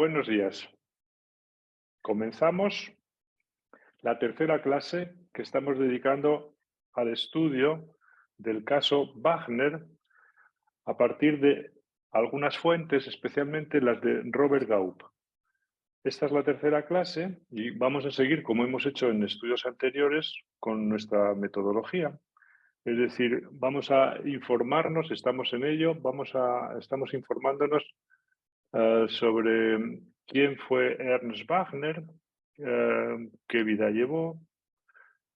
Buenos días. Comenzamos la tercera clase que estamos dedicando al estudio del caso Wagner a partir de algunas fuentes, especialmente las de Robert Gaup. Esta es la tercera clase y vamos a seguir, como hemos hecho en estudios anteriores, con nuestra metodología. Es decir, vamos a informarnos, estamos en ello, estamos informándonos sobre quién fue Ernst Wagner, qué vida llevó,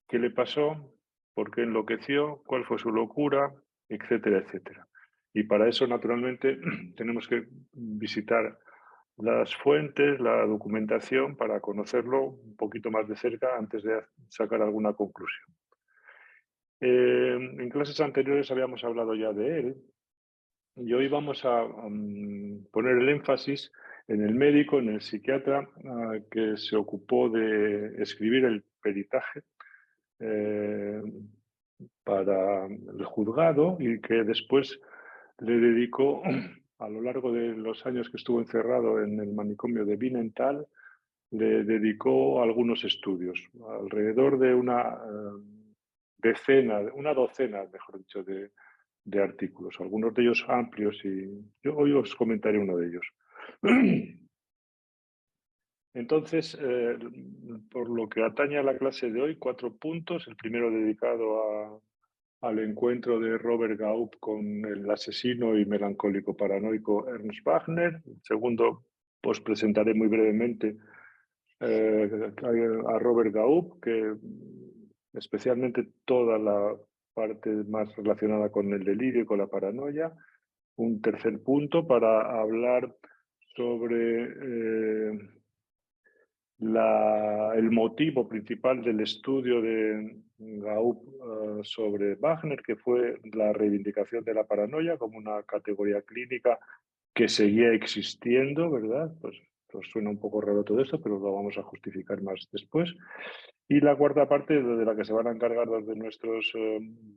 qué le pasó, por qué enloqueció, cuál fue su locura, etcétera, etcétera. Y para eso, naturalmente, tenemos que visitar las fuentes, la documentación, para conocerlo un poquito más de cerca antes de sacar alguna conclusión. En clases anteriores habíamos hablado ya de él, y hoy vamos a poner el énfasis en el médico, en el psiquiatra que se ocupó de escribir el peritaje para el juzgado y que después le dedicó, a lo largo de los años que estuvo encerrado en el manicomio de Wienerthal, le dedicó algunos estudios, alrededor de una docena, mejor dicho, de artículos, algunos de ellos amplios, y yo hoy os comentaré uno de ellos. Entonces, por lo que atañe a la clase de hoy, 4 puntos. El primero dedicado al encuentro de Robert Gaup con el asesino y melancólico paranoico Ernst Wagner. El segundo, os presentaré muy brevemente a Robert Gaup, que especialmente toda la parte más relacionada con el delirio y con la paranoia. Un tercer punto para hablar sobre el motivo principal del estudio de Gaup sobre Wagner, que fue la reivindicación de la paranoia como una categoría clínica que seguía existiendo, ¿verdad? Pues suena un poco raro todo esto, pero lo vamos a justificar más después. Y la cuarta parte, de la que se van a encargar dos de nuestros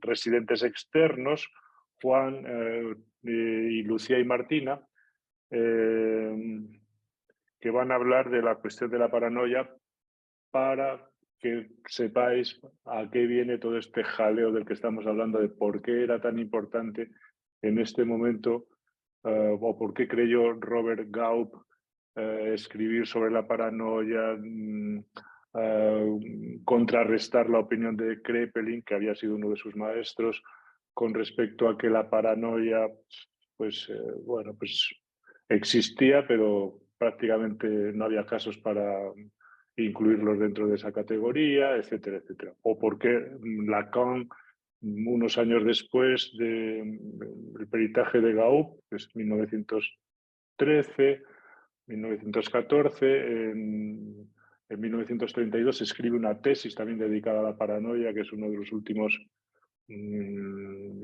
residentes externos, Juan y Lucía y Martina, que van a hablar de la cuestión de la paranoia para que sepáis a qué viene todo este jaleo del que estamos hablando, de por qué era tan importante en este momento o por qué creyó Robert Gaup escribir sobre la paranoia, contrarrestar la opinión de Kraepelin, que había sido uno de sus maestros, con respecto a que la paranoia, pues existía, pero prácticamente no había casos para incluirlos dentro de esa categoría, etcétera, etcétera. O porque Lacan, unos años después del peritaje de Gaup, que es 1913, 1914, en 1932 escribe una tesis también dedicada a la paranoia, que es uno de los últimos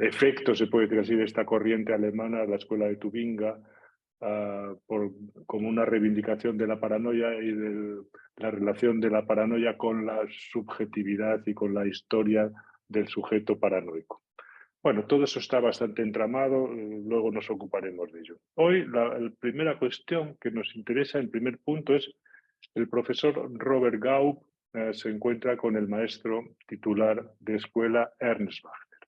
efectos, se puede decir así, de esta corriente alemana, la escuela de Tubinga, como una reivindicación de la paranoia y de la relación de la paranoia con la subjetividad y con la historia del sujeto paranoico. Bueno, todo eso está bastante entramado, luego nos ocuparemos de ello. Hoy la primera cuestión que nos interesa, el primer punto, es el profesor Robert Gaup se encuentra con el maestro titular de escuela Ernst Wagner.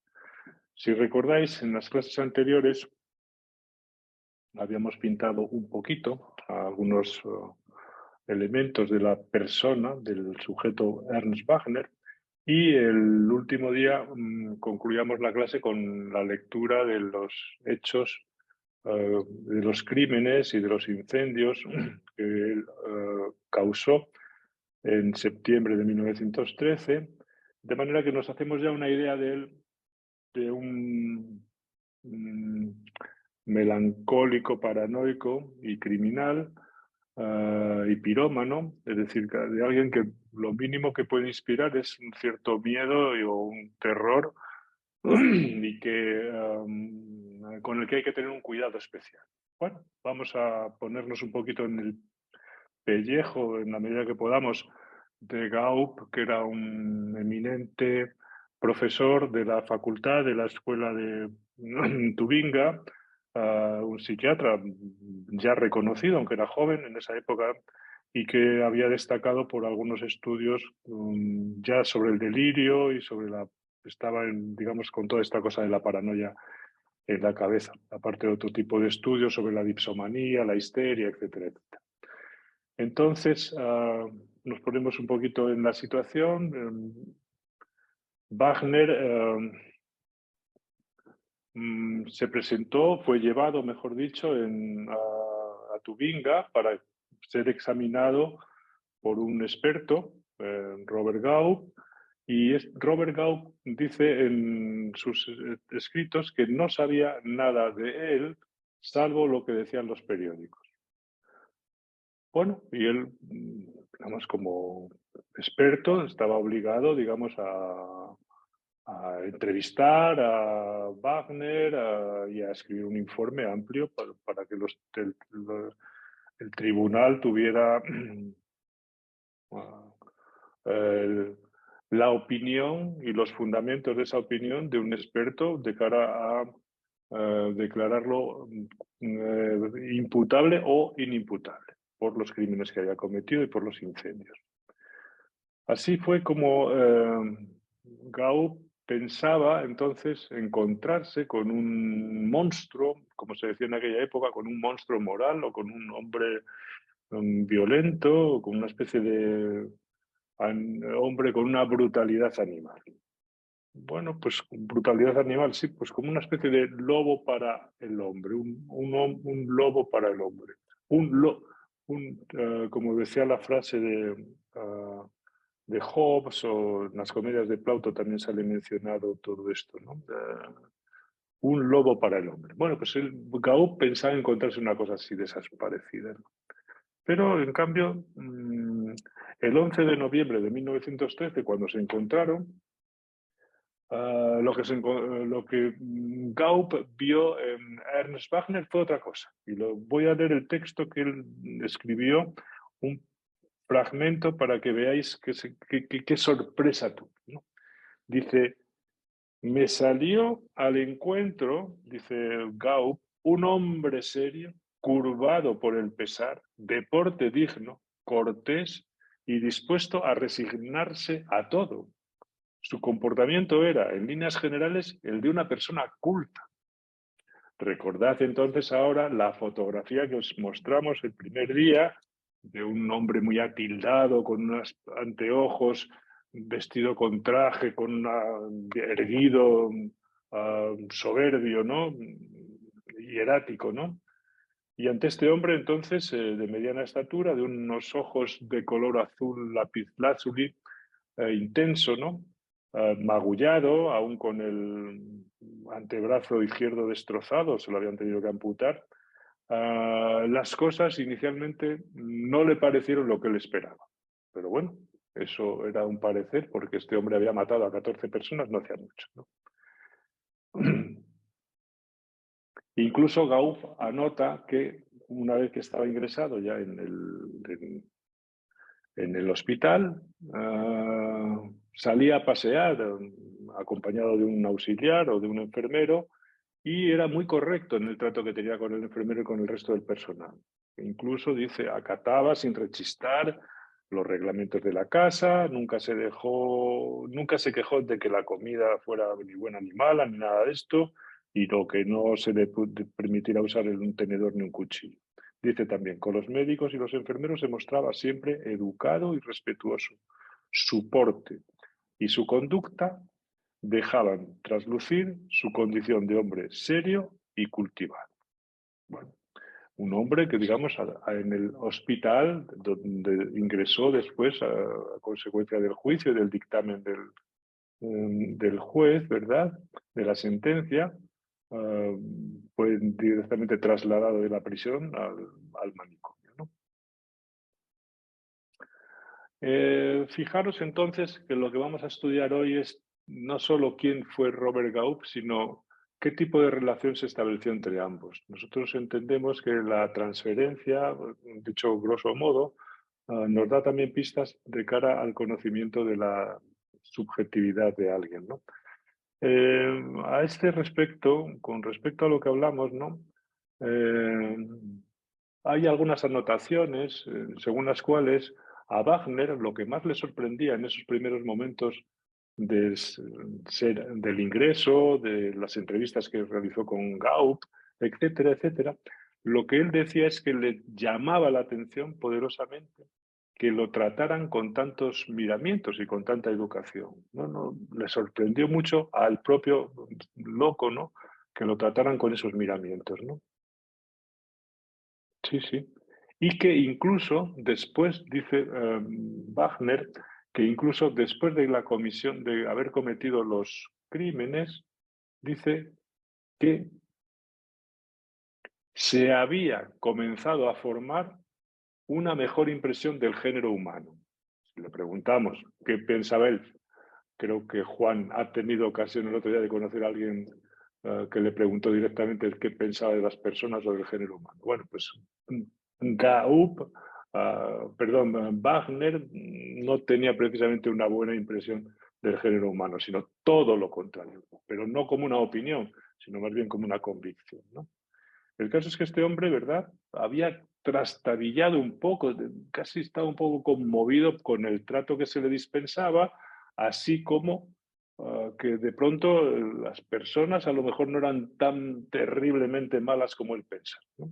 Si recordáis, en las clases anteriores habíamos pintado un poquito algunos elementos de la persona, del sujeto Ernst Wagner, y el último día concluíamos la clase con la lectura de los hechos, de los crímenes y de los incendios que él causó en septiembre de 1913, de manera que nos hacemos ya una idea de él, de un melancólico, paranoico y criminal y pirómano, es decir, de alguien que lo mínimo que puede inspirar es un cierto miedo o un terror y que con el que hay que tener un cuidado especial. Bueno, vamos a ponernos un poquito en el pellejo, en la medida que podamos, de Gaup, que era un eminente profesor de la facultad de la escuela de Tubinga, un psiquiatra ya reconocido, aunque era joven en esa época, y que había destacado por algunos estudios ya sobre el delirio y sobre estaba, digamos, con toda esta cosa de la paranoia en la cabeza, aparte de otro tipo de estudios sobre la dipsomanía, la histeria, etcétera, etcétera. Entonces, nos ponemos un poquito en la situación. Wagner se presentó, fue llevado, mejor dicho, a Tubinga para ser examinado por un experto, Robert Gaup, y Robert Gaup dice en sus escritos que no sabía nada de él, salvo lo que decían los periódicos. Bueno, y él, digamos, como experto, estaba obligado, digamos, a entrevistar a Wagner y a escribir un informe amplio para que el tribunal tuviera el- la opinión y los fundamentos de esa opinión de un experto de cara a declararlo imputable o inimputable por los crímenes que había cometido y por los incendios. Así fue como Gaup pensaba entonces encontrarse con un monstruo, como se decía en aquella época, con un monstruo moral o con un hombre violento, o con una especie de hombre con una brutalidad animal. Bueno, pues brutalidad animal, sí, pues como una especie de lobo para el hombre, un lobo para el hombre. Como decía la frase de Hobbes, o en las comedias de Plauto también sale mencionado todo esto, ¿no? Un lobo para el hombre. Bueno, pues Gaup pensaba encontrarse una cosa así de esas parecidas, ¿no? Pero en cambio, el 11 de noviembre de 1913, cuando se encontraron, lo que Gaup vio en Ernst Wagner fue otra cosa. Y voy a leer el texto que él escribió, un fragmento para que veáis qué sorpresa tuvo, ¿no? Dice, me salió al encuentro, dice Gaup, un hombre serio, curvado por el pesar, de porte digno, cortés y dispuesto a resignarse a todo. Su comportamiento era, en líneas generales, el de una persona culta. Recordad entonces ahora la fotografía que os mostramos el primer día de un hombre muy atildado, con unos anteojos, vestido con traje, erguido, soberbio, ¿no? Hierático, ¿no? Y ante este hombre, entonces, de mediana estatura, de unos ojos de color azul lapislázuli, intenso, ¿no? Magullado, aún con el antebrazo izquierdo destrozado, se lo habían tenido que amputar. Las cosas inicialmente no le parecieron lo que él esperaba. Pero bueno, eso era un parecer, porque este hombre había matado a 14 personas no hacía mucho, ¿no? Incluso Gaup anota que una vez que estaba ingresado ya en el hospital, salía a pasear acompañado de un auxiliar o de un enfermero, y era muy correcto en el trato que tenía con el enfermero y con el resto del personal. Incluso dice, acataba sin rechistar los reglamentos de la casa, nunca se quejó de que la comida fuera ni buena ni mala, ni nada de esto, y lo que no se le permitirá usar un tenedor ni un cuchillo. Dice también, con los médicos y los enfermeros se mostraba siempre educado y respetuoso. Su porte y su conducta dejaban traslucir su condición de hombre serio y cultivado. Bueno, un hombre que, digamos, en el hospital donde ingresó después a consecuencia del juicio y del dictamen del juez, ¿verdad?, de la sentencia, fue directamente trasladado de la prisión al manicomio, ¿no? Fijaros entonces que lo que vamos a estudiar hoy es no solo quién fue Robert Gaup, sino qué tipo de relación se estableció entre ambos. Nosotros entendemos que la transferencia, dicho grosso modo, nos da también pistas de cara al conocimiento de la subjetividad de alguien, ¿no? A este respecto, con respecto a lo que hablamos, ¿no?, Eh, Hay algunas anotaciones según las cuales a Wagner lo que más le sorprendía en esos primeros momentos del ingreso, de las entrevistas que realizó con Gaup, etcétera, etcétera, lo que él decía es que le llamaba la atención poderosamente que lo trataran con tantos miramientos y con tanta educación. No, no, le sorprendió mucho al propio loco, ¿no? Que lo trataran con esos miramientos, ¿no? Sí, sí. Y que incluso después, dice Wagner, que incluso después de la comisión de haber cometido los crímenes, dice que se había comenzado a formar una mejor impresión del género humano. Si le preguntamos qué pensaba él, creo que Juan ha tenido ocasión el otro día de conocer a alguien que le preguntó directamente qué pensaba de las personas o del género humano. Bueno, pues Gaup, Wagner no tenía precisamente una buena impresión del género humano, sino todo lo contrario, pero no como una opinión, sino más bien como una convicción, ¿no? El caso es que este hombre, ¿verdad? Había trastabillado un poco, casi estaba un poco conmovido con el trato que se le dispensaba, así como que de pronto las personas a lo mejor no eran tan terriblemente malas como él pensa, ¿no?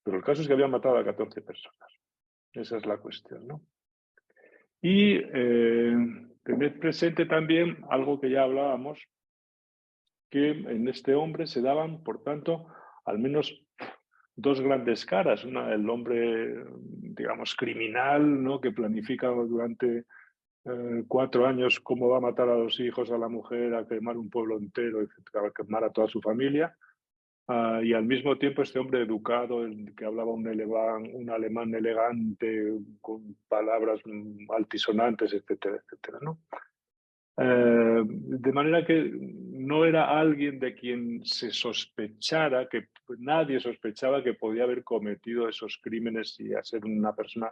Pero el caso es que había matado a 14 personas. Esa es la cuestión, ¿no? Y tened presente también algo que ya hablábamos, que en este hombre se daban, por tanto, al menos dos grandes caras. Una, el hombre, digamos, criminal, ¿no? Que planifica durante 4 años cómo va a matar a los hijos, a la mujer, a quemar un pueblo entero, etcétera, a quemar a toda su familia. Y al mismo tiempo este hombre educado, el que hablaba un alemán elegante, con palabras altisonantes, etcétera, etcétera, ¿no? De manera que no era alguien de quien se sospechara, que nadie sospechaba que podía haber cometido esos crímenes y a ser una persona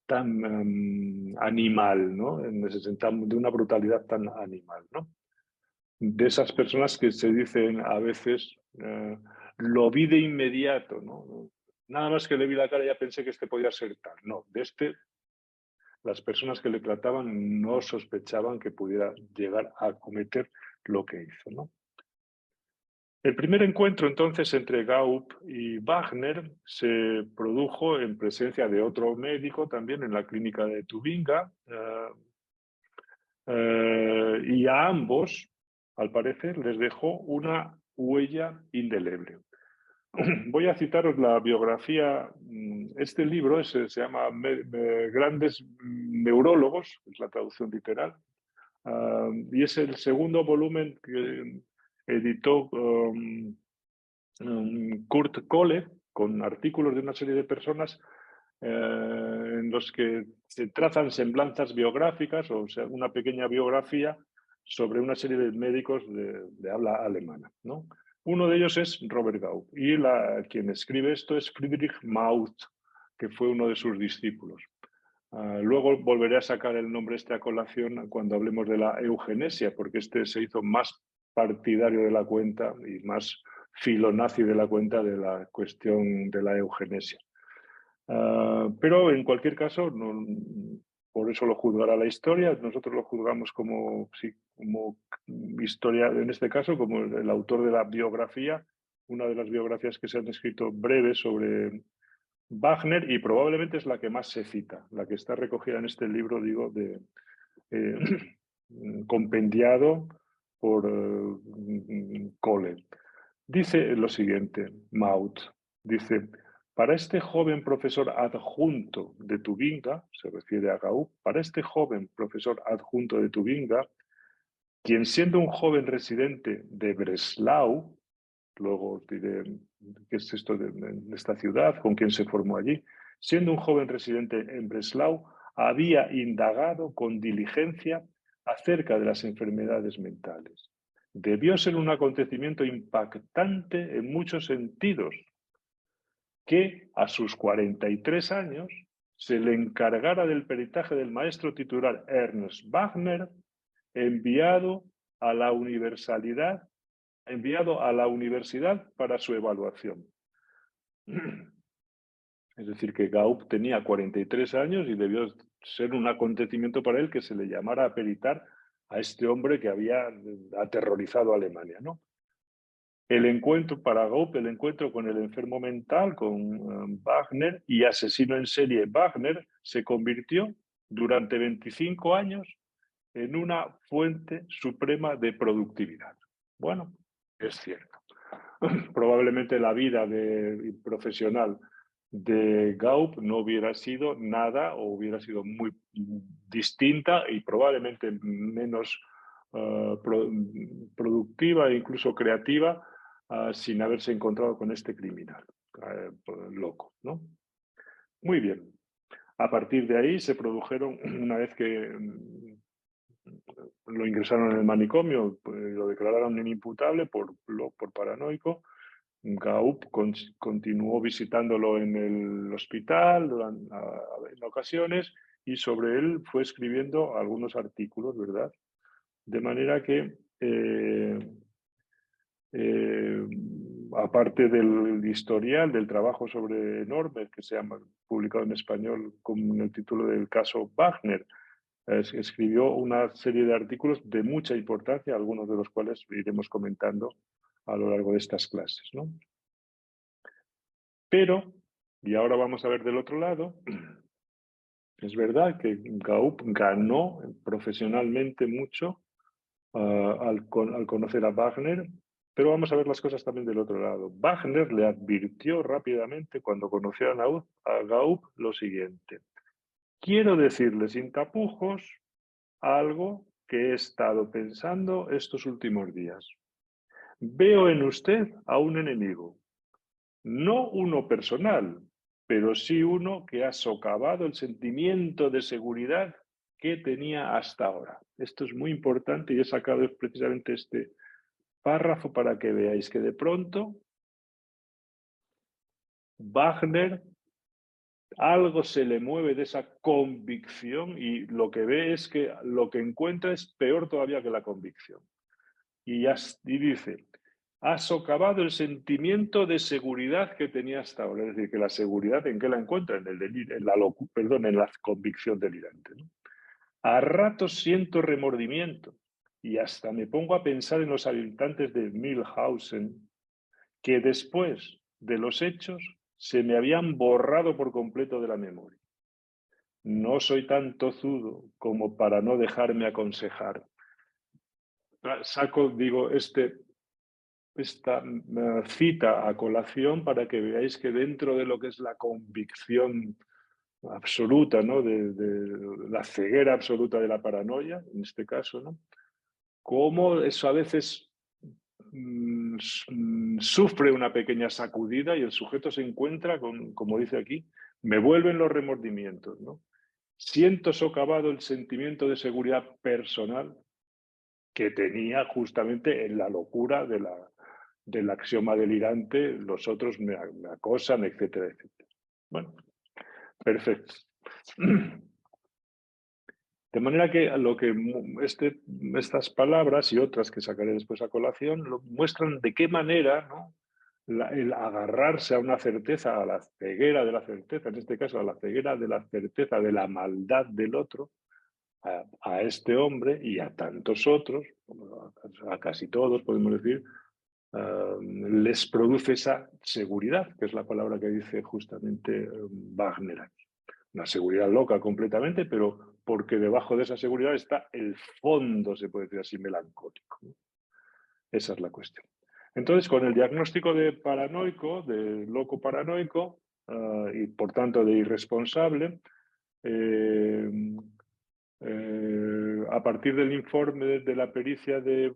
tan animal, ¿no? En ese sentido, de una brutalidad tan animal, ¿no? De esas personas que se dicen a veces, lo vi de inmediato, ¿no? Nada más que le vi la cara ya pensé que este podía ser tal. No, de este las personas que le trataban no sospechaban que pudiera llegar a cometer lo que hizo, ¿no? El primer encuentro entonces entre Gaup y Wagner se produjo en presencia de otro médico también en la clínica de Tubinga y a ambos, al parecer, les dejó una huella indeleble. Voy a citaros la biografía. Este libro se llama Grandes Neurólogos, es la traducción literal, y es el segundo volumen que editó Kurt Kohle, con artículos de una serie de personas en los que se trazan semblanzas biográficas, o sea, una pequeña biografía sobre una serie de médicos de habla alemana, ¿no? Uno de ellos es Robert Gaup y quien escribe esto es Friedrich Mauth, que fue uno de sus discípulos. Luego volveré a sacar el nombre este a colación cuando hablemos de la eugenesia, porque este se hizo más partidario de la cuenta y más filonazi de la cuenta de la cuestión de la eugenesia. Pero en cualquier caso, no, por eso lo juzgará la historia. Nosotros lo juzgamos como, sí, como historia, en este caso, como el autor de la biografía, una de las biografías que se han escrito breves sobre Wagner y probablemente es la que más se cita, la que está recogida en este libro, digo, eh, compendiado por Kohler. Dice lo siguiente, Maut, dice, para este joven profesor adjunto de Tubinga, se refiere a Gaup, para este joven profesor adjunto de Tubinga, quien siendo un joven residente de Breslau, luego os diré qué es esto de esta ciudad, con quien se formó allí, siendo un joven residente en Breslau, había indagado con diligencia acerca de las enfermedades mentales. Debió ser un acontecimiento impactante en muchos sentidos, que a sus 43 años se le encargara del peritaje del maestro titular Ernst Wagner, enviado a la universidad para su evaluación. Es decir, que Gaup tenía 43 años y debió ser un acontecimiento para él que se le llamara a peritar a este hombre que había aterrorizado a Alemania, ¿no? El encuentro para Gaup, el encuentro con el enfermo mental, con Wagner y asesino en serie Wagner, se convirtió durante 25 años en una fuente suprema de productividad. Bueno, es cierto. Probablemente la vida profesional de Gaup no hubiera sido nada o hubiera sido muy distinta y probablemente menos productiva e incluso creativa sin haberse encontrado con este criminal loco, ¿no? Muy bien. A partir de ahí se produjeron, una vez que lo ingresaron en el manicomio, pues, lo declararon inimputable por paranoico. Gaup continuó visitándolo en el hospital en ocasiones y sobre él fue escribiendo algunos artículos, ¿verdad? De manera que, aparte del historial, del trabajo sobre Nürnberg, que se ha publicado en español con el título del caso Wagner, escribió una serie de artículos de mucha importancia, algunos de los cuales iremos comentando a lo largo de estas clases, ¿no? Pero, y ahora vamos a ver del otro lado, es verdad que Gaup ganó profesionalmente mucho al conocer a Wagner, pero vamos a ver las cosas también del otro lado. Wagner le advirtió rápidamente cuando conoció a Gaup lo siguiente: quiero decirle sin tapujos algo que he estado pensando estos últimos días. Veo en usted a un enemigo, no uno personal, pero sí uno que ha socavado el sentimiento de seguridad que tenía hasta ahora. Esto es muy importante y he sacado precisamente este párrafo para que veáis que de pronto Wagner algo se le mueve de esa convicción y lo que ve es que lo que encuentra es peor todavía que la convicción. Y dice, ha socavado el sentimiento de seguridad que tenía hasta ahora. Es decir, que la seguridad, ¿en qué la encuentra? En la convicción delirante, ¿no? A ratos siento remordimiento y hasta me pongo a pensar en los habitantes de Milhausen, que después de los hechos se me habían borrado por completo de la memoria. No soy tan tozudo como para no dejarme aconsejar. Digo, esta cita a colación para que veáis que dentro de lo que es la convicción absoluta, ¿no? de la ceguera absoluta de la paranoia, en este caso, ¿no? Cómo eso a veces sufre una pequeña sacudida y el sujeto se encuentra con, como dice aquí, me vuelven los remordimientos, ¿no? Siento socavado el sentimiento de seguridad personal que tenía justamente en la locura del axioma delirante, los otros me acosan, etcétera, etcétera. Bueno, perfecto. De manera que estas palabras y otras que sacaré después a colación muestran de qué manera, ¿no? El agarrarse a una certeza, a la ceguera de la certeza, en este caso a la ceguera de la certeza de la maldad del otro, a este hombre y a tantos otros, a casi todos podemos decir, les produce esa seguridad, que es la palabra que dice justamente Wagner aquí. Una seguridad loca completamente, pero porque debajo de esa seguridad está el fondo, se puede decir así, melancólico, ¿no? Esa es la cuestión. Entonces, con el diagnóstico de paranoico, de loco paranoico, y por tanto de irresponsable, a partir del informe de la pericia de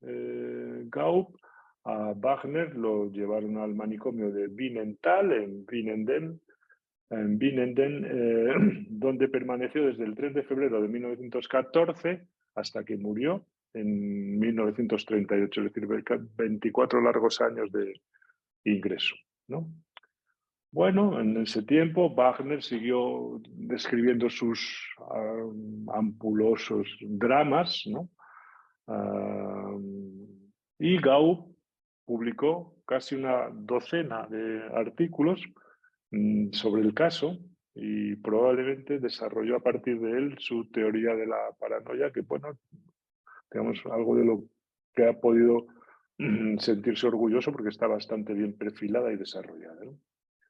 Gaup, a Wagner lo llevaron al manicomio de Wienerthal, en Winnenden, donde permaneció desde el 3 de febrero de 1914 hasta que murió en 1938, es decir, 24 largos años de ingreso, ¿no? Bueno, en ese tiempo Wagner siguió describiendo sus ampulosos dramas, ¿no? Y Gaup publicó casi una docena de artículos sobre el caso y probablemente desarrolló a partir de él su teoría de la paranoia, que bueno, digamos, algo de lo que ha podido sentirse orgulloso porque está bastante bien perfilada y desarrollada, ¿no?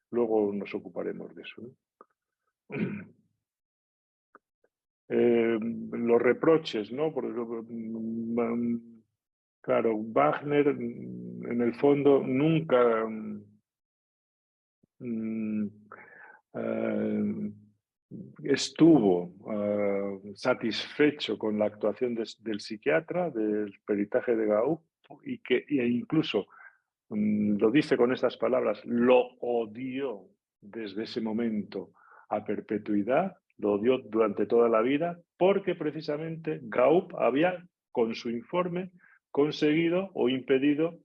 Luego nos ocuparemos de eso, ¿no? Los reproches, ¿no? Claro, Wagner, en el fondo, nunca mm, eh, estuvo satisfecho con la actuación del psiquiatra, del peritaje de Gaup, e incluso lo dice con estas palabras, lo odió desde ese momento a perpetuidad, lo odió durante toda la vida, porque precisamente Gaup había, con su informe, conseguido o impedido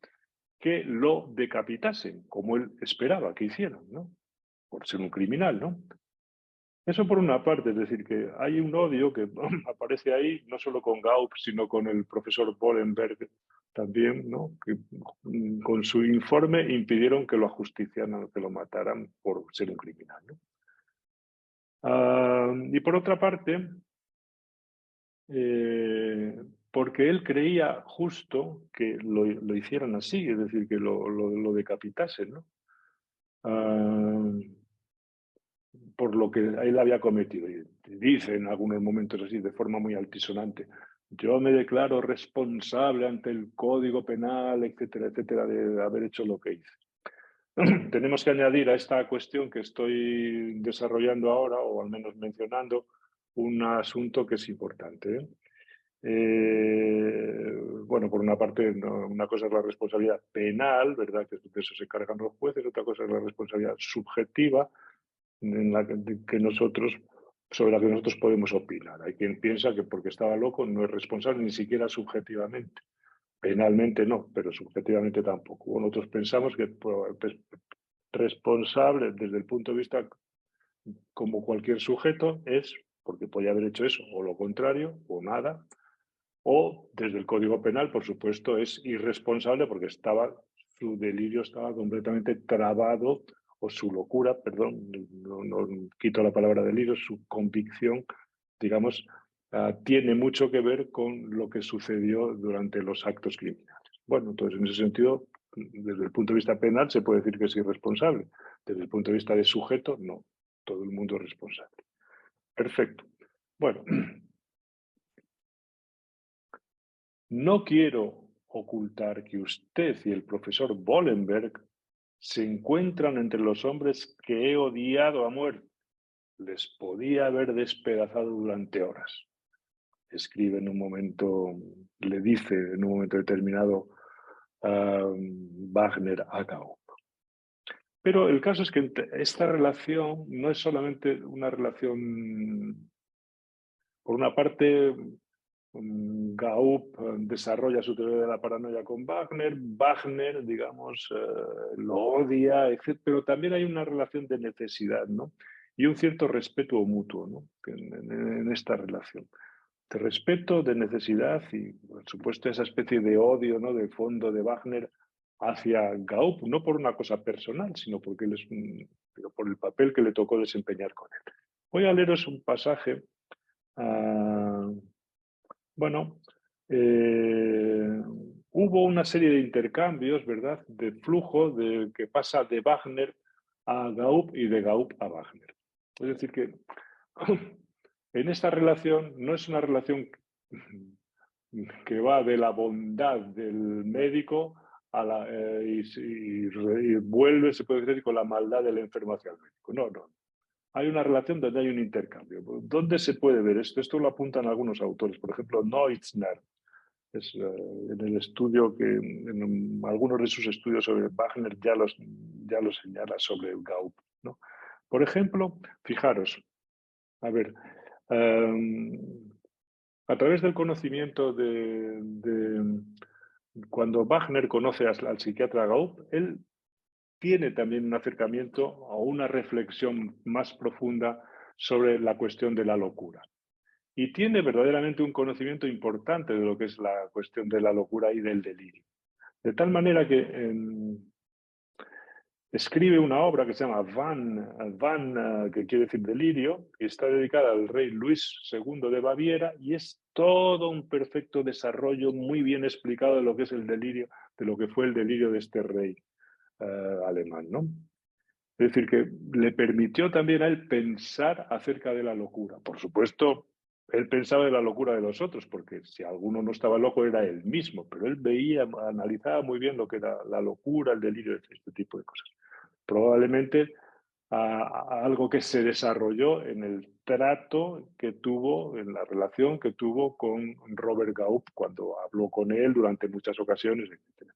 que lo decapitasen, como él esperaba que hicieran, ¿no? Por ser un criminal, ¿no? Eso por una parte, es decir, que hay un odio que aparece ahí, no solo con Gaup, sino con el profesor Bollenberg también, ¿no? Que con su informe impidieron que lo ajusticiaran, que lo mataran por ser un criminal, ¿no? Y por otra parte, porque él creía justo que lo hicieran así, es decir, que lo decapitasen, ¿no? Ah, por lo que él había cometido. Y dice en algunos momentos así, de forma muy altisonante, yo me declaro responsable ante el Código Penal, etcétera, etcétera, de haber hecho lo que hice. Tenemos que añadir a esta cuestión que estoy desarrollando ahora, o al menos mencionando, un asunto que es importante, ¿eh? Bueno, por una parte, una cosa es la responsabilidad penal, ¿verdad? Que de eso se cargan los jueces, otra cosa es la responsabilidad subjetiva, en la que nosotros, sobre la que nosotros podemos opinar. Hay quien piensa que porque estaba loco no es responsable ni siquiera subjetivamente. Penalmente no, pero subjetivamente tampoco. Bueno, nosotros pensamos que pues, responsable desde el punto de vista como cualquier sujeto es porque podía haber hecho eso, o lo contrario, o nada, o desde el Código Penal, por supuesto, es irresponsable porque su delirio estaba completamente trabado, o su locura, perdón, no quito la palabra delirio, su convicción, digamos, tiene mucho que ver con lo que sucedió durante los actos criminales. Bueno, entonces en ese sentido, desde el punto de vista penal se puede decir que es irresponsable. Desde el punto de vista de sujeto, no. Todo el mundo es responsable. Perfecto. Bueno, no quiero ocultar que usted y el profesor Bollenberg se encuentran entre los hombres que he odiado a muerte. Les podía haber despedazado durante horas. Escribe en un momento, le dice en un momento determinado Wagner a Gaup. Pero el caso es que esta relación no es solamente una relación, por una parte, Gaup desarrolla su teoría de la paranoia con Wagner, Wagner, digamos, lo odia, etc. Pero también hay una relación de necesidad, ¿no? Y un cierto respeto mutuo, ¿no? En esta relación. De respeto, de necesidad y, por supuesto, esa especie de odio, ¿no? De fondo de Wagner hacia Gaup, no por una cosa personal, sino porque él es pero por el papel que le tocó desempeñar con él. Voy a leeros un pasaje. Bueno, hubo una serie de intercambios, ¿verdad? De flujo que pasa de Wagner a Gaup y de Gaup a Wagner. Es decir, que en esta relación no es una relación que va de la bondad del médico y vuelve, se puede decir, con la maldad del enfermo hacia el médico. No, no. Hay una relación donde hay un intercambio. ¿Dónde se puede ver esto? Esto lo apuntan algunos autores. Por ejemplo, Neutzner, en el estudio en algunos de sus estudios sobre Wagner ya lo señala sobre el Gaup, ¿no? Por ejemplo, fijaros, a ver, a través del conocimiento cuando Wagner conoce al psiquiatra Gaup, él tiene también un acercamiento o una reflexión más profunda sobre la cuestión de la locura. Y tiene verdaderamente un conocimiento importante de lo que es la cuestión de la locura y del delirio. De tal manera que escribe una obra que se llama que quiere decir delirio, y está dedicada al rey Luis II de Baviera, y es todo un perfecto desarrollo muy bien explicado de lo que es el delirio, de lo que fue el delirio de este rey alemán, ¿no? Es decir, que le permitió también a él pensar acerca de la locura. Por supuesto, él pensaba de la locura de los otros, porque si alguno no estaba loco era él mismo, pero él veía, analizaba muy bien lo que era la locura, el delirio, este tipo de cosas. Probablemente a algo que se desarrolló en el trato que tuvo, en la relación que tuvo con Robert Gaup cuando habló con él durante muchas ocasiones, etc.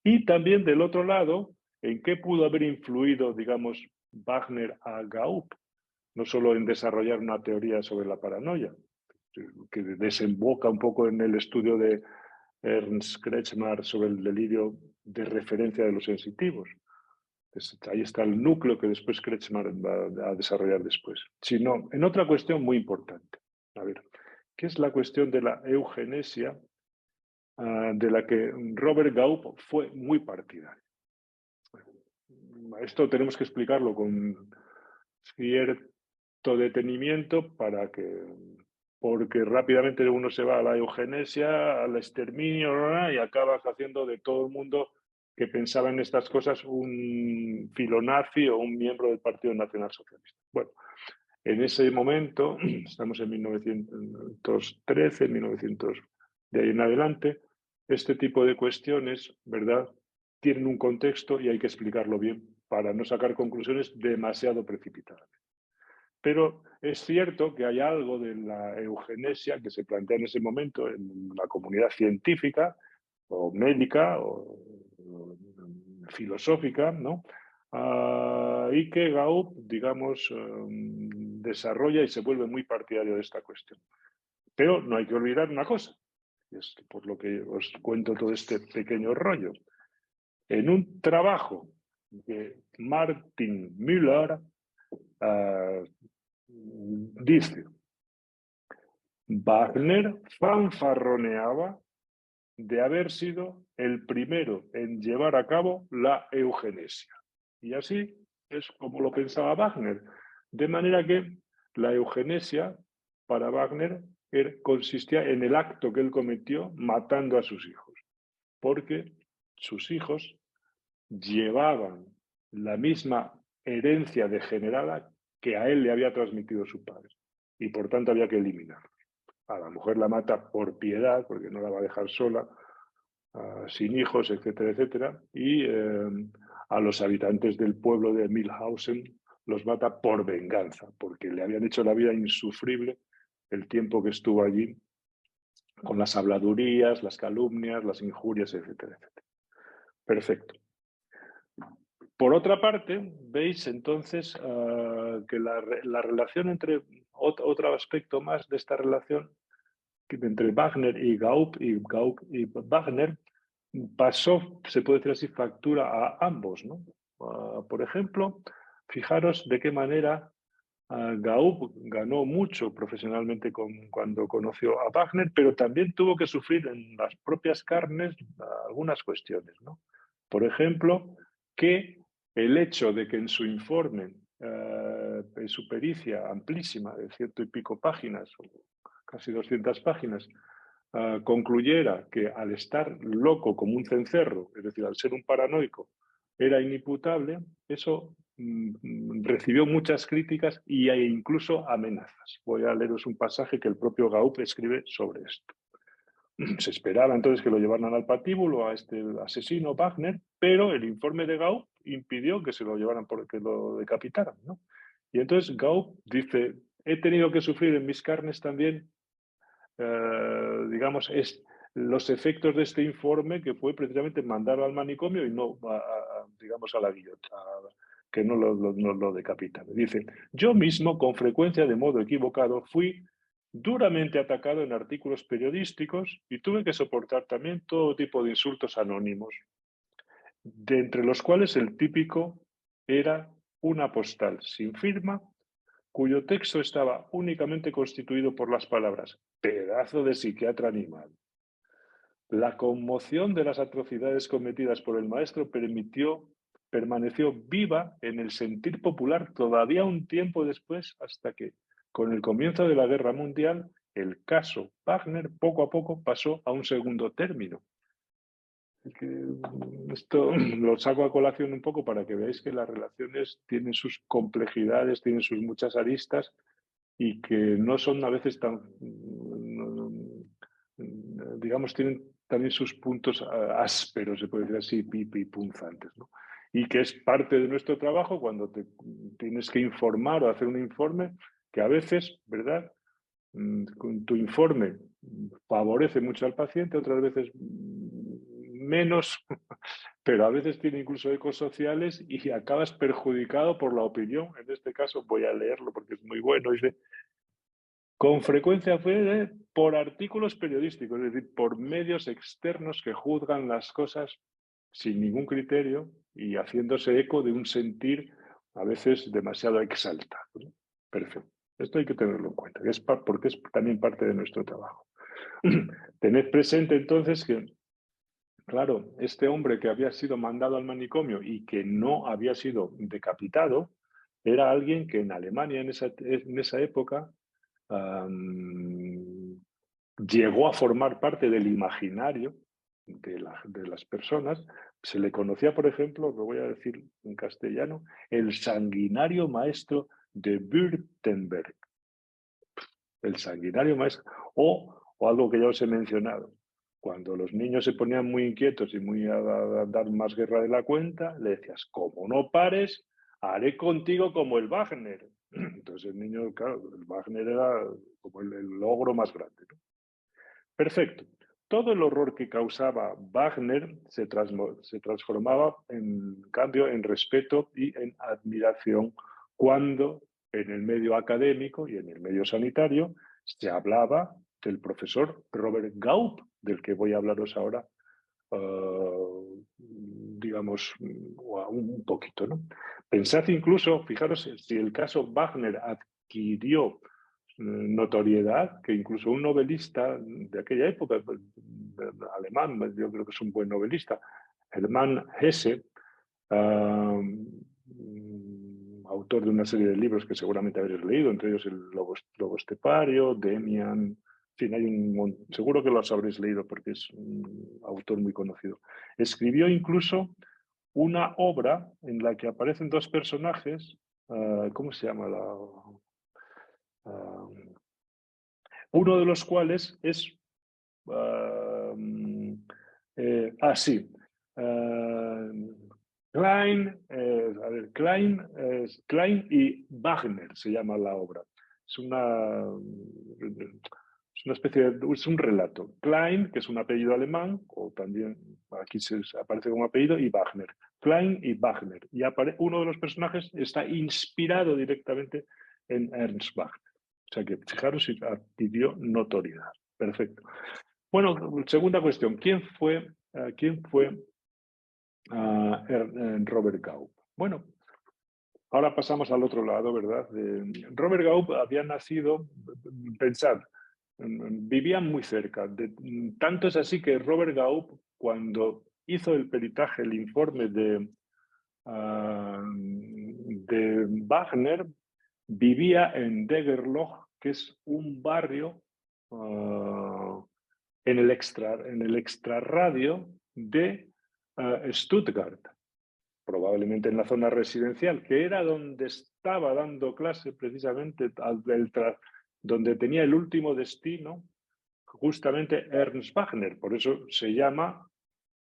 Y también del otro lado, ¿en qué pudo haber influido, digamos, Wagner a Gaup? No solo en desarrollar una teoría sobre la paranoia, que desemboca un poco en el estudio de Ernst Kretschmar sobre el delirio de referencia de los sensitivos. Pues ahí está el núcleo que después Kretschmar va a desarrollar después. Sino en otra cuestión muy importante. A ver, ¿qué es la cuestión de la eugenesia, de la que Robert Gaup fue muy partidario? Esto tenemos que explicarlo con cierto detenimiento porque rápidamente uno se va a la eugenesia, al exterminio, y acabas haciendo de todo el mundo que pensaba en estas cosas un filonazi o un miembro del Partido Nacional Socialista. Bueno, en ese momento, estamos en 1913, 1900, de ahí en adelante, este tipo de cuestiones, ¿verdad?, tienen un contexto y hay que explicarlo bien para no sacar conclusiones demasiado precipitadas. Pero es cierto que hay algo de la eugenesia que se plantea en ese momento en la comunidad científica o médica o filosófica, ¿no? Y que Gaup, digamos, desarrolla y se vuelve muy partidario de esta cuestión. Pero no hay que olvidar una cosa, y es por lo que os cuento todo este pequeño rollo. En un trabajo de Martin Müller, dice, Wagner fanfarroneaba de haber sido el primero en llevar a cabo la eugenesia. Y así es como lo pensaba Wagner. De manera que la eugenesia para Wagner consistía en el acto que él cometió matando a sus hijos, porque sus hijos llevaban la misma herencia degenerada que a él le había transmitido su padre, y por tanto había que eliminarlos. A la mujer la mata por piedad, porque no la va a dejar sola, sin hijos, etcétera, etcétera, y a los habitantes del pueblo de Milhausen los mata por venganza, porque le habían hecho la vida insufrible el tiempo que estuvo allí con las habladurías, las calumnias, las injurias, etcétera, etcétera. Perfecto. Por otra parte, veis entonces que la relación entre, otro aspecto más de esta relación entre Wagner y Gaup y Wagner pasó, se puede decir así, factura a ambos, ¿no? Por ejemplo, fijaros de qué manera Gaup ganó mucho profesionalmente cuando conoció a Wagner, pero también tuvo que sufrir en las propias carnes algunas cuestiones, ¿no? Por ejemplo, que el hecho de que en su informe, en su pericia amplísima de 100 y pico páginas, o casi 200 páginas, concluyera que al estar loco como un cencerro, es decir, al ser un paranoico, era inimputable, eso recibió muchas críticas e incluso amenazas. Voy a leeros un pasaje que el propio Gaup escribe sobre esto. Se esperaba entonces que lo llevaran al patíbulo a este asesino Wagner, pero el informe de Gaup impidió que se lo llevaran porque lo decapitaran, ¿no? Y entonces Gaup dice, he tenido que sufrir en mis carnes también, digamos, los efectos de este informe, que fue precisamente mandarlo al manicomio y no, digamos, a la guillotina, que no lo decapitan. Dice, yo mismo, con frecuencia de modo equivocado, fui duramente atacado en artículos periodísticos y tuve que soportar también todo tipo de insultos anónimos, de entre los cuales el típico era una postal sin firma, cuyo texto estaba únicamente constituido por las palabras «pedazo de psiquiatra animal». La conmoción de las atrocidades cometidas por el maestro permitió permaneció viva en el sentir popular todavía un tiempo después, hasta que, con el comienzo de la Guerra Mundial, el caso Wagner poco a poco pasó a un segundo término. Esto lo saco a colación un poco para que veáis que las relaciones tienen sus complejidades, tienen sus muchas aristas y que no son a veces tan, digamos, tienen también sus puntos ásperos, se puede decir así, y punzantes, ¿no? Y que es parte de nuestro trabajo cuando te tienes que informar o hacer un informe, que a veces, ¿verdad? Con tu informe favorece mucho al paciente, otras veces menos, pero a veces tiene incluso ecos sociales y acabas perjudicado por la opinión. En este caso voy a leerlo porque es muy bueno. Dice, con frecuencia fue por artículos periodísticos, es decir, por medios externos que juzgan las cosas sin ningún criterio y haciéndose eco de un sentir a veces demasiado exaltado, ¿no? Perfecto. Esto hay que tenerlo en cuenta, porque es también parte de nuestro trabajo. Tened presente entonces que, claro, este hombre que había sido mandado al manicomio y que no había sido decapitado, era alguien que en Alemania en esa época llegó a formar parte del imaginario de las personas. Se le conocía, por ejemplo, lo voy a decir en castellano, el sanguinario maestro de Württemberg. El sanguinario maestro. O algo que ya os he mencionado. Cuando los niños se ponían muy inquietos y muy a dar más guerra de la cuenta, le decías, como no pares, haré contigo como el Wagner. Entonces el niño, claro, el Wagner era como el logro más grande, ¿no? Perfecto. Todo el horror que causaba Wagner se transformaba, en cambio, en respeto y en admiración cuando en el medio académico y en el medio sanitario se hablaba del profesor Robert Gaup, del que voy a hablaros ahora, digamos, un poquito, ¿no? Pensad incluso, fijaros, si el caso Wagner adquirió notoriedad, que incluso un novelista de aquella época, alemán, yo creo que es un buen novelista, Hermann Hesse, autor de una serie de libros que seguramente habréis leído, entre ellos El Lobo Estepario, Demian, en fin, seguro que los habréis leído porque es un autor muy conocido. Escribió incluso una obra en la que aparecen dos personajes, ¿cómo se llama? Uno de los cuales es... sí. Klein y Wagner se llama la obra. Es una especie de... Es un relato. Klein, que es un apellido alemán, o también aquí se aparece como apellido, y Wagner. Klein y Wagner. Y uno de los personajes está inspirado directamente en Ernst Wagner. O sea que, fijaros si adquirió notoriedad. Perfecto. Bueno, segunda cuestión. ¿Quién fue Robert Gaup? Bueno, ahora pasamos al otro lado, ¿verdad? Robert Gaup había nacido, pensad, vivían muy cerca. Tanto es así que Robert Gaup, cuando hizo el peritaje, el informe de Wagner, vivía en Degerloch, que es un barrio en el extrarradio de Stuttgart, probablemente en la zona residencial, que era donde estaba dando clase precisamente, donde tenía el último destino, justamente Ernst Wagner. Por eso se llama,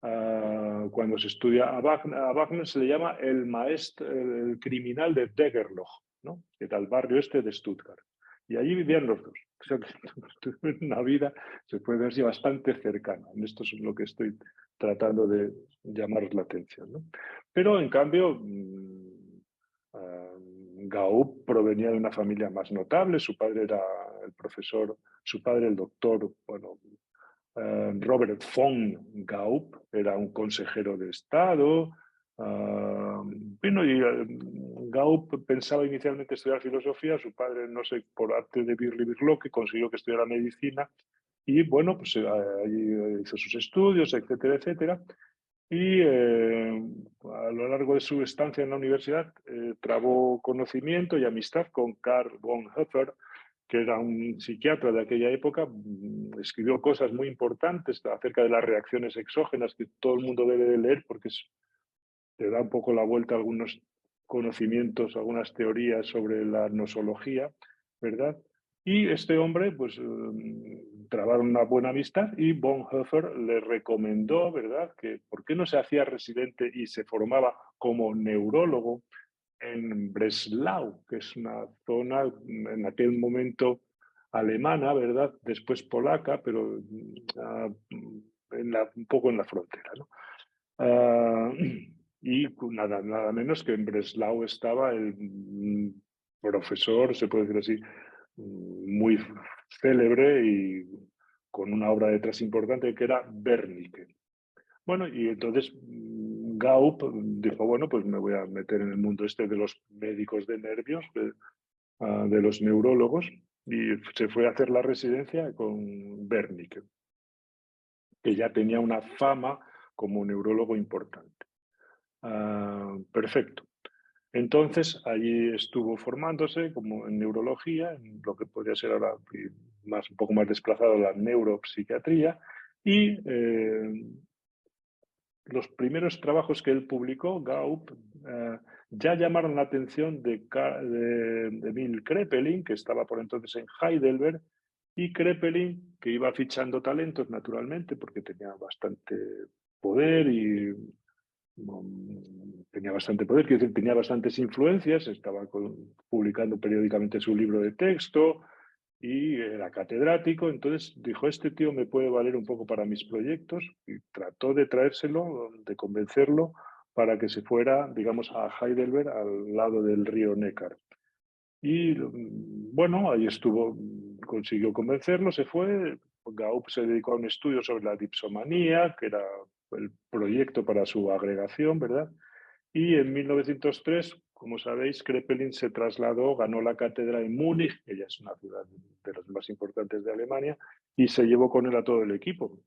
cuando se estudia a Wagner se le llama el maestro, el criminal de Degerloch, ¿no? Que era el barrio este de Stuttgart. Y allí vivían los dos. O sea, que una vida, se puede decir, bastante cercana. En esto es lo que estoy tratando de llamaros la atención, ¿no? Pero, en cambio, Gaup provenía de una familia más notable. Su padre era el profesor, su padre el doctor, bueno, Robert von Gaup, era un consejero de Estado. Gaup pensaba inicialmente estudiar filosofía, su padre, no sé, por arte de Birli-Birloque, consiguió que estudiara medicina y bueno, pues ahí hizo sus estudios, etcétera, etcétera. y a lo largo de su estancia en la universidad trabó conocimiento y amistad con Karl von Höfer, que era un psiquiatra de aquella época. Escribió cosas muy importantes acerca de las reacciones exógenas que todo el mundo debe de leer porque te da un poco la vuelta a algunos conocimientos, algunas teorías sobre la nosología, ¿verdad? Y este hombre, pues, trabaron una buena amistad y Bonhoeffer le recomendó, ¿verdad?, que por qué no se hacía residente y se formaba como neurólogo en Breslau, que es una zona en aquel momento alemana, ¿verdad?, después polaca, pero un poco en la frontera, ¿no? Ah, y nada menos que en Breslau estaba el profesor, se puede decir así, muy célebre y con una obra detrás importante que era Wernicke. Bueno, y entonces Gaup dijo, bueno, pues me voy a meter en el mundo este de los médicos de nervios, de los neurólogos, y se fue a hacer la residencia con Wernicke, que ya tenía una fama como neurólogo importante. Perfecto. Entonces, allí estuvo formándose como en neurología, en lo que podría ser ahora un poco más desplazado a la neuropsiquiatría, y los primeros trabajos que él publicó, Gaup, ya llamaron la atención de Emil Kraepelin, que estaba por entonces en Heidelberg, y Kraepelin, que iba fichando talentos naturalmente, porque tenía bastante poder y tenía bastante poder, quiero decir, tenía bastantes influencias, estaba publicando periódicamente su libro de texto y era catedrático, entonces dijo, este tío me puede valer un poco para mis proyectos, y trató de traérselo, de convencerlo para que se fuera, digamos, a Heidelberg, al lado del río Neckar. Y bueno, ahí estuvo, consiguió convencerlo, se fue. Gaup se dedicó a un estudio sobre la dipsomanía, que era el proyecto para su agregación, ¿verdad? Y en 1903, como sabéis, Kraepelin se trasladó, ganó la cátedra en Múnich, que ya es una ciudad de las más importantes de Alemania, y se llevó con él a todo el equipo.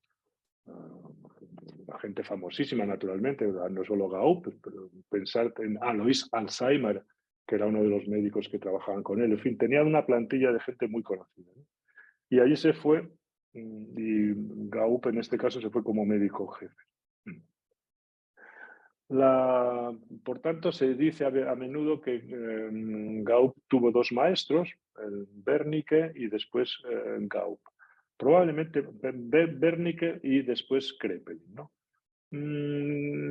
La gente famosísima, naturalmente, no solo Gaup, pero pensar en Alois Alzheimer, que era uno de los médicos que trabajaban con él. En fin, tenía una plantilla de gente muy conocida, ¿no? Y allí se fue, y Gaup en este caso se fue como médico jefe. Por tanto, se dice a menudo que Gaup tuvo dos maestros, Wernicke y después Gaup. Probablemente Wernicke y después Kraepelin, ¿no?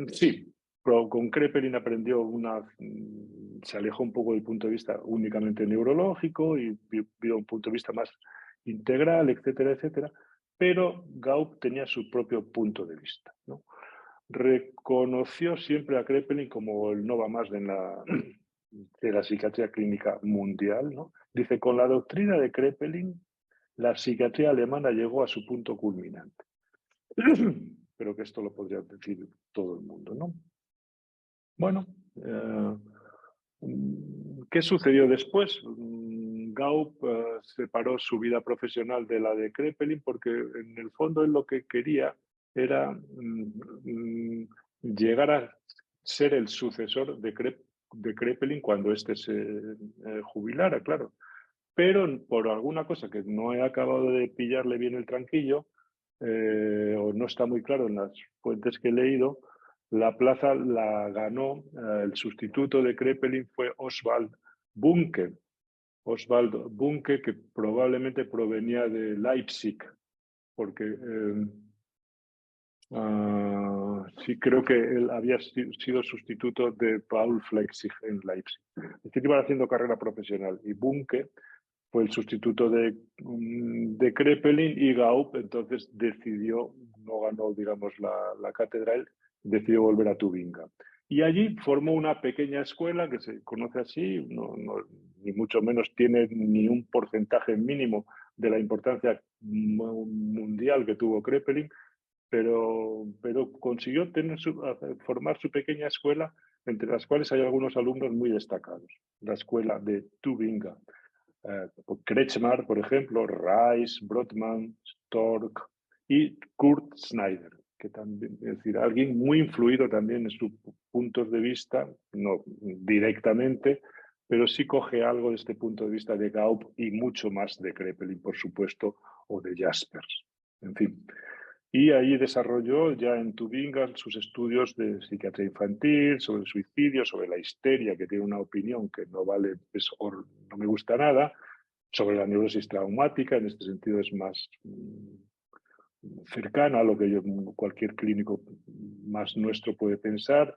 Sí, pero con Kraepelin aprendió se alejó un poco del punto de vista únicamente neurológico y vio un punto de vista más integral, etcétera, etcétera. Pero Gaup tenía su propio punto de vista, ¿no? Reconoció siempre a Kraepelin como el no va más de la psiquiatría clínica mundial, ¿no? Dice, con la doctrina de Kraepelin, la psiquiatría alemana llegó a su punto culminante. Pero que esto lo podría decir todo el mundo, ¿no? Bueno, ¿qué sucedió después? Gaup separó su vida profesional de la de Kraepelin porque en el fondo él lo que quería era llegar a ser el sucesor de Kraepelin cuando éste se jubilara, claro. Pero por alguna cosa que no he acabado de pillarle bien el tranquillo, o no está muy claro en las fuentes que he leído, la plaza la ganó, el sustituto de Kraepelin fue Oswald Bunke. Oswald Bunke, que probablemente provenía de Leipzig, porque sí creo que él había sido sustituto de Paul Flechsig en Leipzig. Es decir, iban haciendo carrera profesional y Bunke fue el sustituto de Kraepelin, y Gaup entonces decidió, no ganó, digamos, la cátedra, él decidió volver a Tubinga. Y allí formó una pequeña escuela que se conoce así, ni mucho menos tiene ni un porcentaje mínimo de la importancia mundial que tuvo Kraepelin, pero consiguió formar su pequeña escuela, entre las cuales hay algunos alumnos muy destacados. La escuela de Tubinga. Kretschmar, por ejemplo, Reis, Brodmann, Stork y Kurt Schneider, que también, es decir, alguien muy influido también en sus puntos de vista, no directamente, pero sí coge algo de este punto de vista de Gaup y mucho más de Kraepelin, por supuesto, o de Jaspers. En fin. Y ahí desarrolló ya en Tubinga sus estudios de psiquiatría infantil, sobre el suicidio, sobre la histeria, que tiene una opinión que no vale, no me gusta nada, sobre la neurosis traumática, en este sentido es más cercana a lo que cualquier clínico más nuestro puede pensar.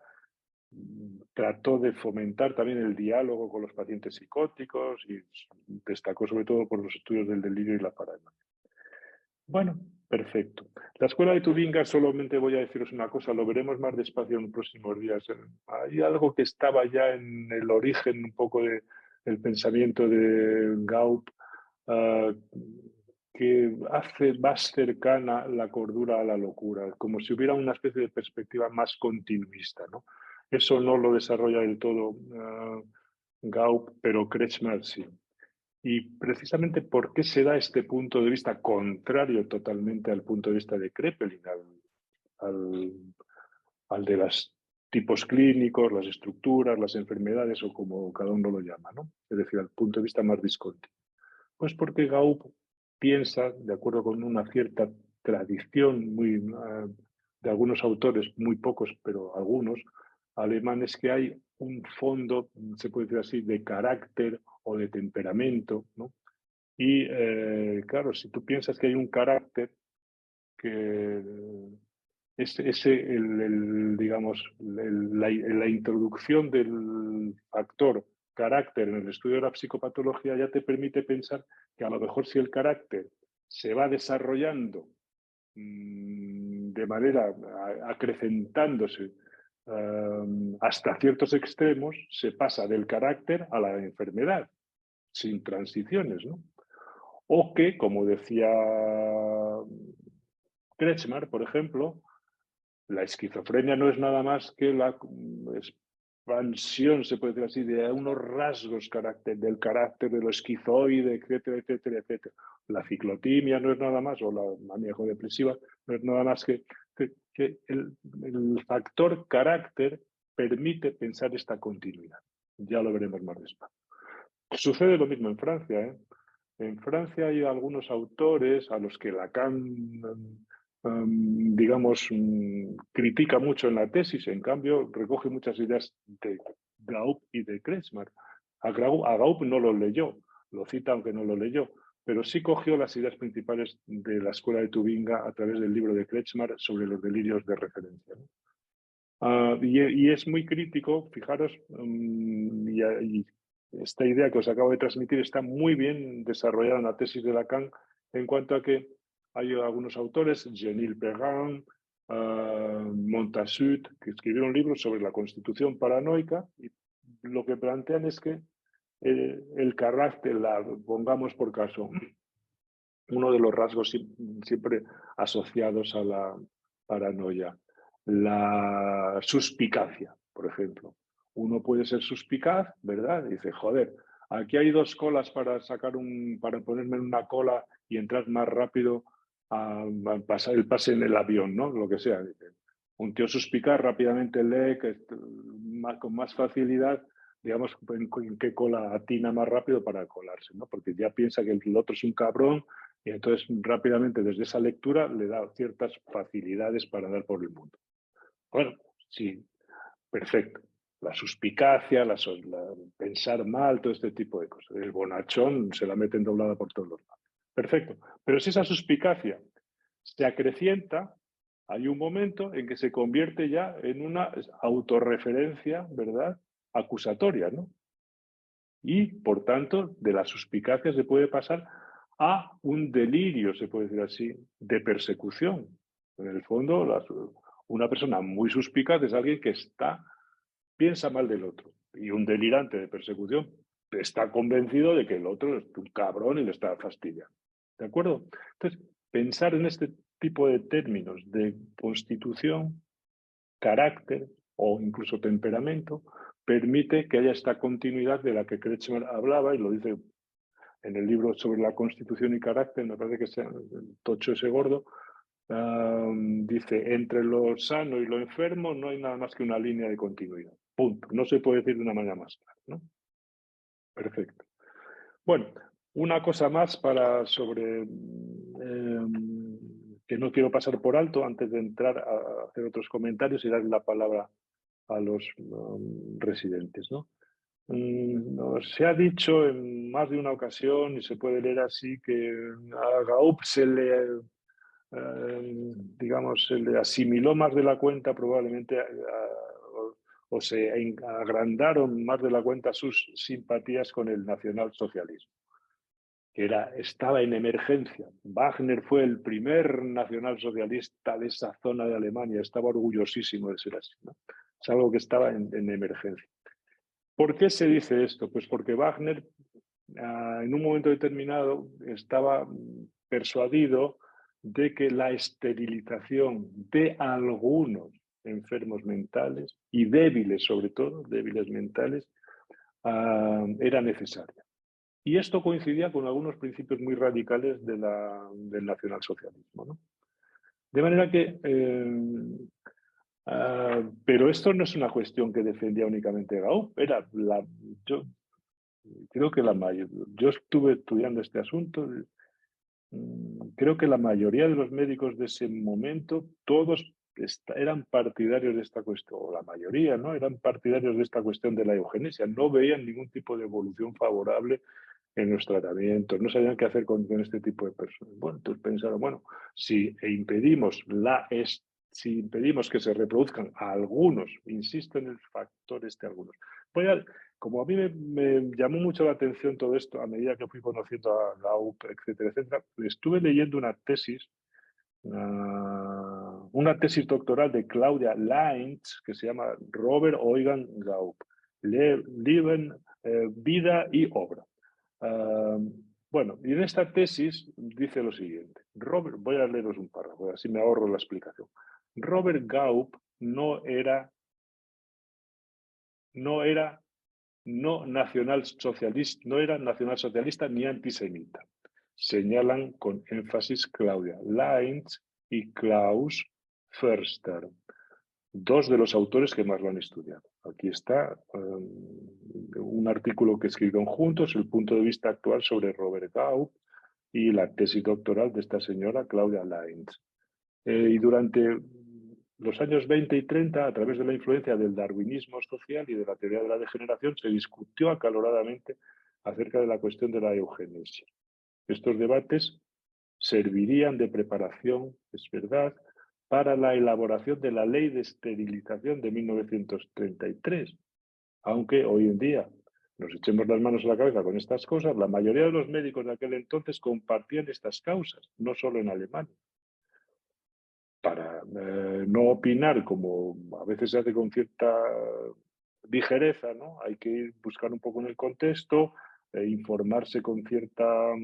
Trató de fomentar también el diálogo con los pacientes psicóticos y destacó sobre todo por los estudios del delirio y la paranoia. Bueno, perfecto. La escuela de Tubinga, solamente voy a deciros una cosa, lo veremos más despacio en los próximos días. Hay algo que estaba ya en el origen un poco del pensamiento de Gaup, que hace más cercana la cordura a la locura, como si hubiera una especie de perspectiva más continuista, ¿no? Eso no lo desarrolla del todo Gaup, pero Kretschmer sí. Y precisamente por qué se da este punto de vista contrario totalmente al punto de vista de Kraepelin, al de los tipos clínicos, las estructuras, las enfermedades o como cada uno lo llama, ¿no? Es decir, al punto de vista más discontinuo. Pues porque Gaup piensa, de acuerdo con una cierta tradición de algunos autores, muy pocos, pero algunos, alemanes, que hay un fondo, se puede decir así, de carácter o de temperamento, ¿no? Y claro, si tú piensas que hay un carácter que digamos, la introducción del factor carácter en el estudio de la psicopatología ya te permite pensar que a lo mejor si el carácter se va desarrollando de manera acrecentándose hasta ciertos extremos, se pasa del carácter a la enfermedad, sin transiciones, ¿no? O que, como decía Kretschmer, por ejemplo, la esquizofrenia no es nada más que la expansión, se puede decir así, de unos rasgos del carácter de lo esquizoide, etcétera, etcétera, etcétera. La ciclotimia no es nada más, o la maníaco-depresiva, no es nada más que el factor carácter permite pensar esta continuidad. Ya lo veremos más despacio. Sucede lo mismo en Francia, ¿eh? En Francia hay algunos autores a los que Lacan, digamos, critica mucho en la tesis, en cambio recoge muchas ideas de Gaup y de Kretschmer. A Gaup no lo leyó, lo cita aunque no lo leyó, pero sí cogió las ideas principales de la escuela de Tubinga a través del libro de Kretschmer sobre los delirios de referencia, ¿no? Y es muy crítico, fijaros, y esta idea que os acabo de transmitir está muy bien desarrollada en la tesis de Lacan en cuanto a que hay algunos autores, Genil Perrin, Montassut, que escribieron libros sobre la constitución paranoica y lo que plantean es que el carácter, pongamos por caso, uno de los rasgos siempre asociados a la paranoia, la suspicacia, por ejemplo. Uno puede ser suspicaz, ¿verdad? Y dice, joder, aquí hay dos colas para para ponerme en una cola y entrar más rápido a pasar el pase en el avión, ¿no? Lo que sea. Un tío suspicaz rápidamente lee con más facilidad, digamos, en qué cola atina más rápido para colarse, ¿no? Porque ya piensa que el otro es un cabrón y entonces rápidamente desde esa lectura le da ciertas facilidades para dar por el mundo. Bueno, sí, perfecto. La suspicacia, pensar mal, todo este tipo de cosas. El bonachón se la meten doblada por todos los lados. Perfecto. Pero si esa suspicacia se acrecienta, hay un momento en que se convierte ya en una autorreferencia, ¿verdad? Acusatoria, ¿no? Y, por tanto, de la suspicacia se puede pasar a un delirio, se puede decir así, de persecución. En el fondo, una persona muy suspicaz es alguien que piensa mal del otro. Y un delirante de persecución está convencido de que el otro es un cabrón y le está fastidiando. ¿De acuerdo? Entonces, pensar en este tipo de términos de constitución, carácter o incluso temperamento permite que haya esta continuidad de la que Kretschmer hablaba y lo dice en el libro sobre la constitución y carácter, me parece que sea el tocho ese gordo, dice, entre lo sano y lo enfermo no hay nada más que una línea de continuidad. Punto. No se puede decir de una manera más clara, ¿no? Perfecto. Bueno, una cosa más sobre que no quiero pasar por alto antes de entrar a hacer otros comentarios y dar la palabra a los residentes, ¿no? Se ha dicho en más de una ocasión, y se puede leer así, que a Gaup digamos, se le asimiló más de la cuenta probablemente o se agrandaron más de la cuenta sus simpatías con el nacionalsocialismo, que estaba en emergencia. Wagner fue el primer nacionalsocialista de esa zona de Alemania, estaba orgullosísimo de ser así, ¿no? Es algo que estaba en emergencia. ¿Por qué se dice esto? Pues porque Wagner, en un momento determinado, estaba persuadido de que la esterilización de algunos enfermos mentales, y débiles sobre todo, débiles mentales, era necesaria. Y esto coincidía con algunos principios muy radicales del nacionalsocialismo, ¿no? De manera que pero esto no es una cuestión que defendía únicamente Gaup, yo creo que yo estuve estudiando este asunto, creo que la mayoría de los médicos de ese momento, todos eran partidarios de esta cuestión, o la mayoría, ¿no? Eran partidarios de esta cuestión de la eugenesia, no veían ningún tipo de evolución favorable en los tratamientos, no sabían qué hacer con este tipo de personas. Bueno, entonces pensaron, bueno, si impedimos si impedimos que se reproduzcan a algunos, insisto en el factor algunos. Como a mí me llamó mucho la atención todo esto a medida que fui conociendo a Gaup, etcétera, etcétera, estuve leyendo una tesis doctoral de Claudia Leinz que se llama Robert Eugen Gaup, Leben, Vida y Obra. Bueno, y en esta tesis dice lo siguiente. Voy a leeros un párrafo, así me ahorro la explicación. Robert Gaup no era nacionalsocialista ni antisemita. Señalan con énfasis Claudia Leinz y Klaus Förster, dos de los autores que más lo han estudiado. Aquí está un artículo que escribieron juntos, el punto de vista actual sobre Robert Gaup y la tesis doctoral de esta señora Claudia Leinz. Y durante los años 20 y 30, a través de la influencia del darwinismo social y de la teoría de la degeneración, se discutió acaloradamente acerca de la cuestión de la eugenesia. Estos debates servirían de preparación, es verdad, para la elaboración de la ley de esterilización de 1933, aunque hoy en día nos echemos las manos a la cabeza con estas cosas, la mayoría de los médicos de aquel entonces compartían estas causas, no solo en Alemania. Para no opinar, como a veces se hace con cierta ligereza, ¿no? Hay que buscar un poco en el contexto, informarse con cierta,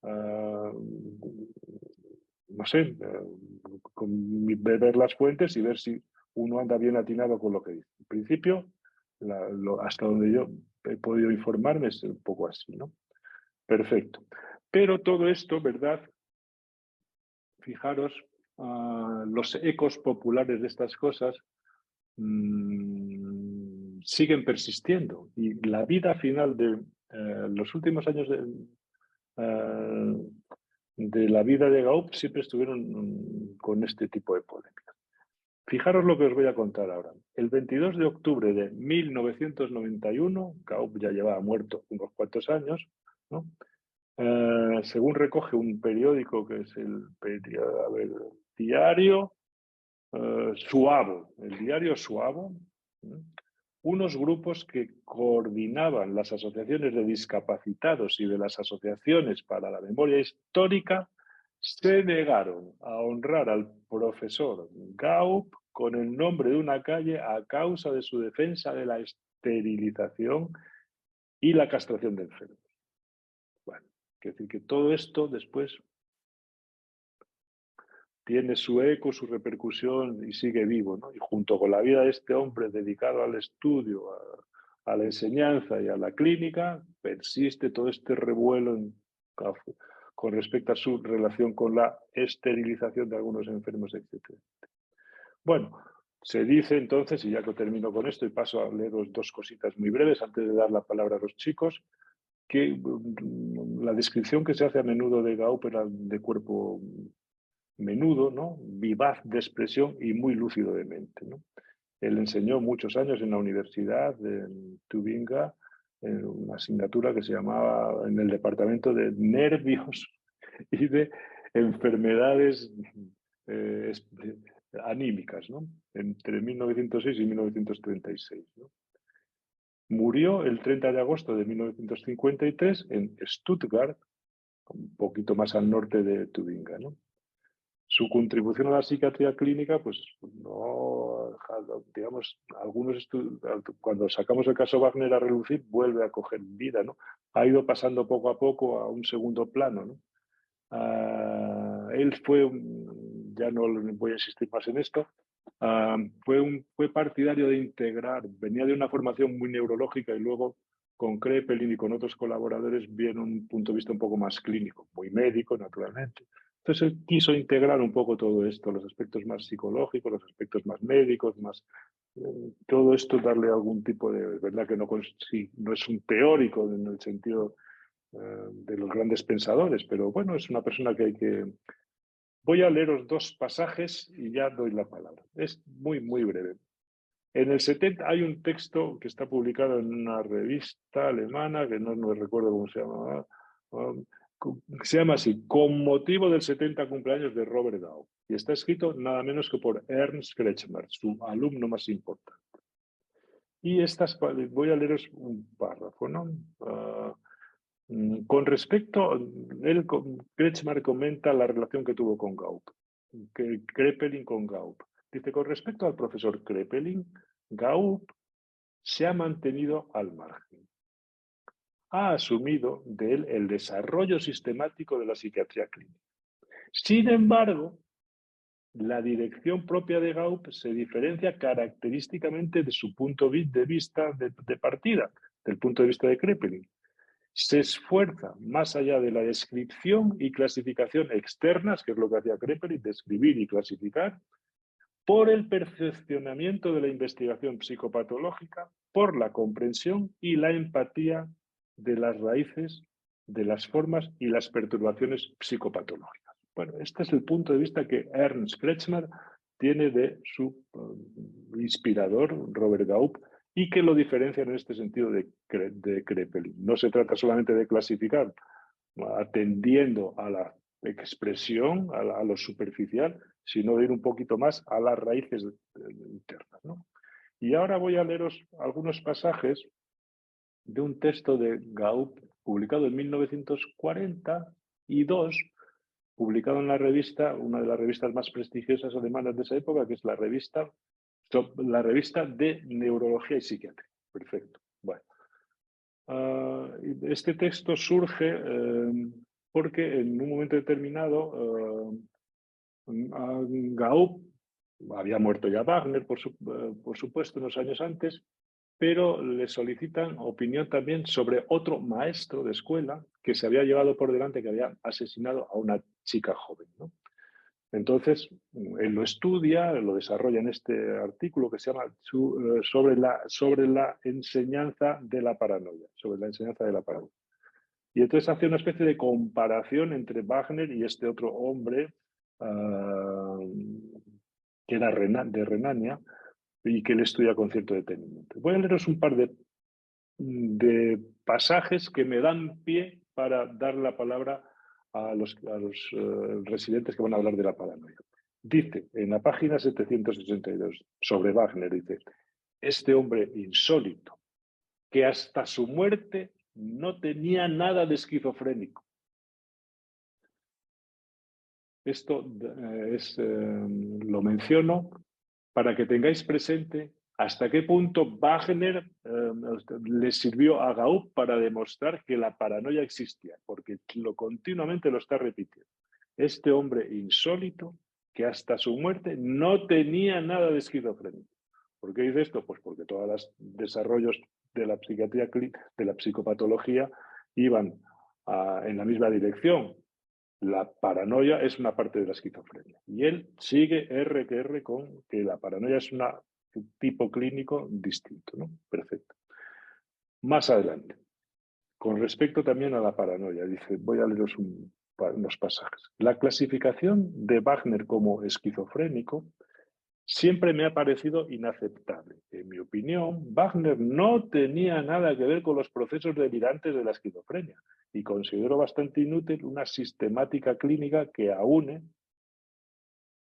no sé, ver las fuentes y ver si uno anda bien atinado con lo que dice. En principio, hasta donde yo he podido informarme es un poco así, ¿no? Perfecto. Pero todo esto, ¿verdad? Fijaros, los ecos populares de estas cosas siguen persistiendo y la vida final de los últimos años de la vida de Gaup siempre estuvieron con este tipo de polémicas. Fijaros lo que os voy a contar ahora. El 22 de octubre de 1991, Gaup ya llevaba muerto unos cuantos años, ¿no? Según recoge un periódico que es el diario Suavo, el diario Suavo, unos grupos que coordinaban las asociaciones de discapacitados y de las asociaciones para la memoria histórica se negaron a honrar al profesor Gaup con el nombre de una calle a causa de su defensa de la esterilización y la castración de enfermos. Bueno, quiere decir que todo esto después tiene su eco, su repercusión y sigue vivo, ¿no? Y junto con la vida de este hombre dedicado al estudio, a la enseñanza y a la clínica, persiste todo este revuelo con respecto a su relación con la esterilización de algunos enfermos, etc. Bueno, se dice entonces, y ya que termino con esto y paso a leeros dos cositas muy breves antes de dar la palabra a los chicos, que la descripción que se hace a menudo de Gaup era de cuerpo menudo, ¿no? Vivaz de expresión y muy lúcido de mente, ¿no? Él enseñó muchos años en la universidad de Tubinga, en una asignatura que se llamaba en el departamento de nervios y de enfermedades eh, anímicas, ¿no? Entre 1906 y 1936, ¿no? Murió el 30 de agosto de 1953 en Stuttgart, un poquito más al norte de Tubinga, ¿no? Su contribución a la psiquiatría clínica, pues no, digamos, cuando sacamos el caso Wagner a relucir, vuelve a coger vida, ¿no? Ha ido pasando poco a poco a un segundo plano, ¿no? Él fue, ya no voy a insistir más en esto, fue partidario de integrar, venía de una formación muy neurológica y luego con Kraepelin y con otros colaboradores viene un punto de vista un poco más clínico, muy médico, naturalmente. Entonces él quiso integrar un poco todo esto, los aspectos más psicológicos, los aspectos más médicos, más todo esto, darle algún tipo de, verdad que no, sí, no es un teórico en el sentido de los grandes pensadores, pero bueno, es una persona que hay que... Voy a leeros dos pasajes y ya doy la palabra. Es muy, muy breve. En el 70 hay un texto que está publicado en una revista alemana, que no recuerdo cómo se llama, se llama así, con motivo del 70 cumpleaños de Robert Gaup. Y está escrito nada menos que por Ernst Kretschmer, su alumno más importante. Y voy a leeros un párrafo, ¿no? Con respecto, Kretschmer comenta la relación que tuvo con Gaup, Kraepelin con Gaup. Dice, con respecto al profesor Kraepelin, Gaup se ha mantenido al margen. Ha asumido de él el desarrollo sistemático de la psiquiatría clínica. Sin embargo, la dirección propia de Gaup se diferencia característicamente de su punto de vista de partida, del punto de vista de Kraepelin. Se esfuerza más allá de la descripción y clasificación externas, que es lo que hacía Kraepelin, describir y clasificar, por el perfeccionamiento de la investigación psicopatológica, por la comprensión y la empatía de las raíces, de las formas y las perturbaciones psicopatológicas. Bueno, este es el punto de vista que Ernst Kretschmer tiene de su inspirador, Robert Gaup, y que lo diferencian en este sentido de Kraepelin. No se trata solamente de clasificar atendiendo a la expresión, a lo superficial, sino de ir un poquito más a las raíces internas, ¿no? Y ahora voy a leeros algunos pasajes de un texto de Gaup publicado en 1942, publicado en la revista, una de las revistas más prestigiosas alemanas de esa época, que es la revista de Neurología y Psiquiatría. Perfecto. Bueno. Este texto surge porque en un momento determinado Gaup había muerto ya Wagner, por supuesto, unos años antes, pero le solicitan opinión también sobre otro maestro de escuela que se había llevado por delante, que había asesinado a una chica joven, ¿no? Entonces, él lo estudia, lo desarrolla en este artículo que se llama sobre la enseñanza de la paranoia, sobre la enseñanza de la paranoia. Y entonces hace una especie de comparación entre Wagner y este otro hombre que era de Renania y que él estudia con cierto detenimiento. Voy a leeros un par de pasajes que me dan pie para dar la palabra a los residentes que van a hablar de la paranoia. Dice, en la página 782, sobre Wagner, dice, este hombre insólito, que hasta su muerte no tenía nada de esquizofrénico. Esto lo menciono para que tengáis presente hasta qué punto Wagner le sirvió a Gaup para demostrar que la paranoia existía, porque continuamente lo está repitiendo. Este hombre insólito que hasta su muerte no tenía nada de esquizofrenia. ¿Por qué dice esto? Pues porque todos los desarrollos de la psiquiatría, de la psicopatología, iban en la misma dirección. La paranoia es una parte de la esquizofrenia. Y él sigue R que R con que la paranoia es un tipo clínico distinto, ¿no? Perfecto. Más adelante, con respecto también a la paranoia, dice, voy a leeros unos pasajes. La clasificación de Wagner como esquizofrénico siempre me ha parecido inaceptable. En mi opinión, Wagner no tenía nada que ver con los procesos delirantes de la esquizofrenia y considero bastante inútil una sistemática clínica que aúne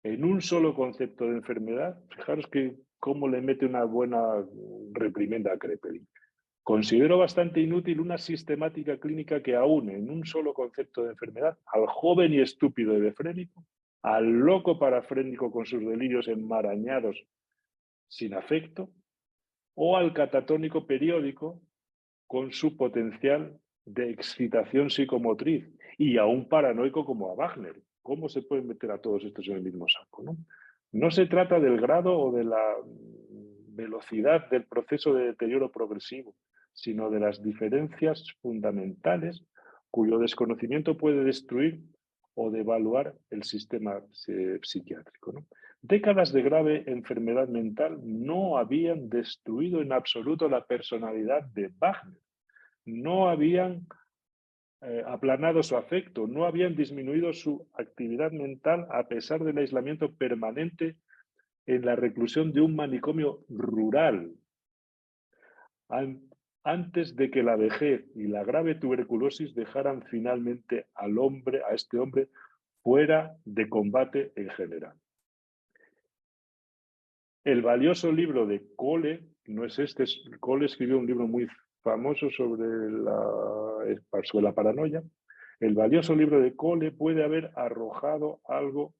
en un solo concepto de enfermedad. Fijaros que cómo le mete una buena reprimenda a Kraepelin. Considero bastante inútil una sistemática clínica que aúne en un solo concepto de enfermedad al joven y estúpido hebefrénico, al loco parafrénico con sus delirios enmarañados sin afecto, o al catatónico periódico con su potencial de excitación psicomotriz, y a un paranoico como a Wagner. ¿Cómo se pueden meter a todos estos en el mismo saco, no? No se trata del grado o de la velocidad del proceso de deterioro progresivo, sino de las diferencias fundamentales cuyo desconocimiento puede destruir o devaluar el sistema psiquiátrico, ¿no? Décadas de grave enfermedad mental no habían destruido en absoluto la personalidad de Wagner, no habían aplanado su afecto, no habían disminuido su actividad mental a pesar del aislamiento permanente en la reclusión de un manicomio rural, antes de que la vejez y la grave tuberculosis dejaran finalmente a este hombre, fuera de combate en general. El valioso libro de Cole, no es este, Cole escribió un libro muy famoso sobre la paranoia. El valioso libro de Cole puede haber arrojado algo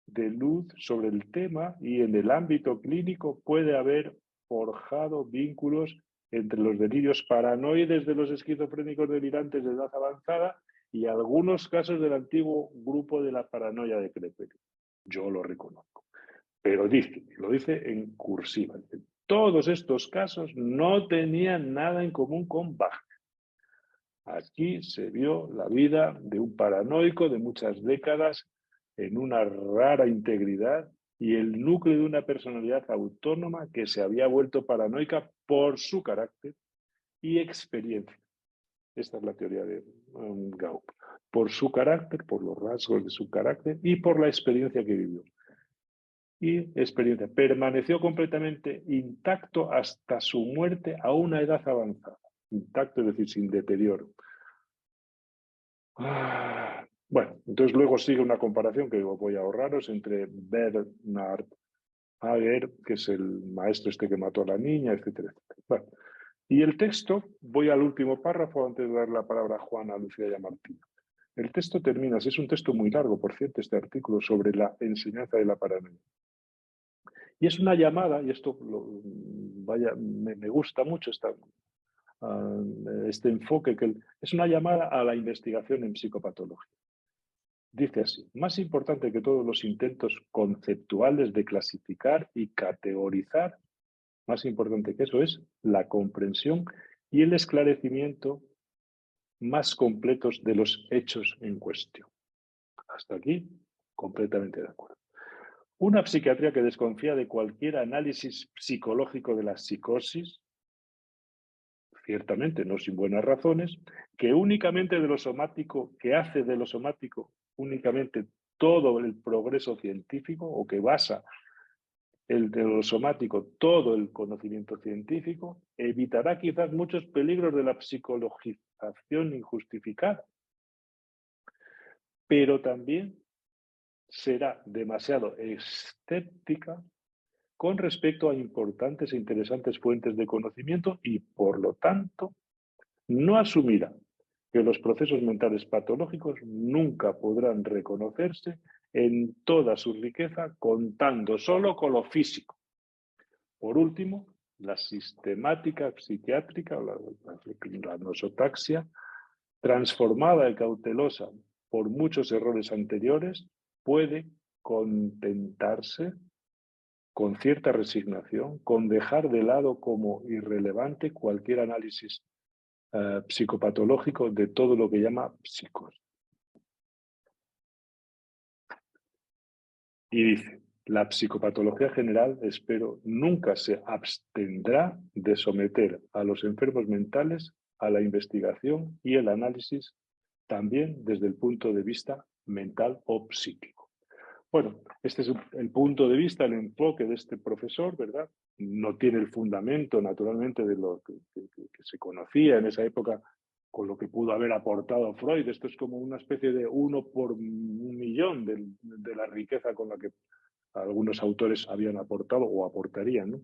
de luz sobre el tema y en el ámbito clínico puede haber forjado vínculos entre los delirios paranoides de los esquizofrénicos delirantes de edad avanzada y algunos casos del antiguo grupo de la paranoia de Kraepelin. Yo lo reconozco. Pero dice, lo dice en cursiva, todos estos casos no tenían nada en común con Wagner. Aquí se vio la vida de un paranoico de muchas décadas en una rara integridad y el núcleo de una personalidad autónoma que se había vuelto paranoica por su carácter y experiencia. Esta es la teoría de Gaup. Por su carácter, por los rasgos de su carácter y por la experiencia que vivió. Y experiencia. Permaneció completamente intacto hasta su muerte a una edad avanzada. Intacto, es decir, sin deterioro. Bueno, entonces luego sigue una comparación que voy a ahorraros entre Bernard Hager, que es el maestro este que mató a la niña, etcétera, etcétera. Bueno, y el texto, voy al último párrafo antes de dar la palabra a Juana, a Lucía y a Martín. El texto termina, es un texto muy largo, por cierto, este artículo sobre la enseñanza de la paranoia. Y es una llamada, y esto me gusta mucho este enfoque, que es una llamada a la investigación en psicopatología. Dice así, más importante que todos los intentos conceptuales de clasificar y categorizar, más importante que eso es la comprensión y el esclarecimiento más completos de los hechos en cuestión. Hasta aquí, completamente de acuerdo. Una psiquiatría que desconfía de cualquier análisis psicológico de la psicosis, ciertamente no sin buenas razones, que únicamente de lo somático, que hace de lo somático únicamente todo el progreso científico o que basa de lo somático todo el conocimiento científico, evitará quizás muchos peligros de la psicologización injustificada, pero también será demasiado escéptica con respecto a importantes e interesantes fuentes de conocimiento y, por lo tanto, no asumirá que los procesos mentales patológicos nunca podrán reconocerse en toda su riqueza contando solo con lo físico. Por último, la sistemática psiquiátrica, la nosotaxia, transformada y cautelosa por muchos errores anteriores, puede contentarse con cierta resignación, con dejar de lado como irrelevante cualquier análisis psicopatológico de todo lo que llama psicosis. Y dice, la psicopatología general, espero, nunca se abstendrá de someter a los enfermos mentales a la investigación y el análisis, también desde el punto de vista mental o psíquico. Bueno, este es el punto de vista, el enfoque de este profesor, ¿verdad? No tiene el fundamento, naturalmente, de lo que se conocía en esa época con lo que pudo haber aportado Freud. Esto es como una especie de 1 por 1.000.000 de la riqueza con la que algunos autores habían aportado o aportarían, ¿no?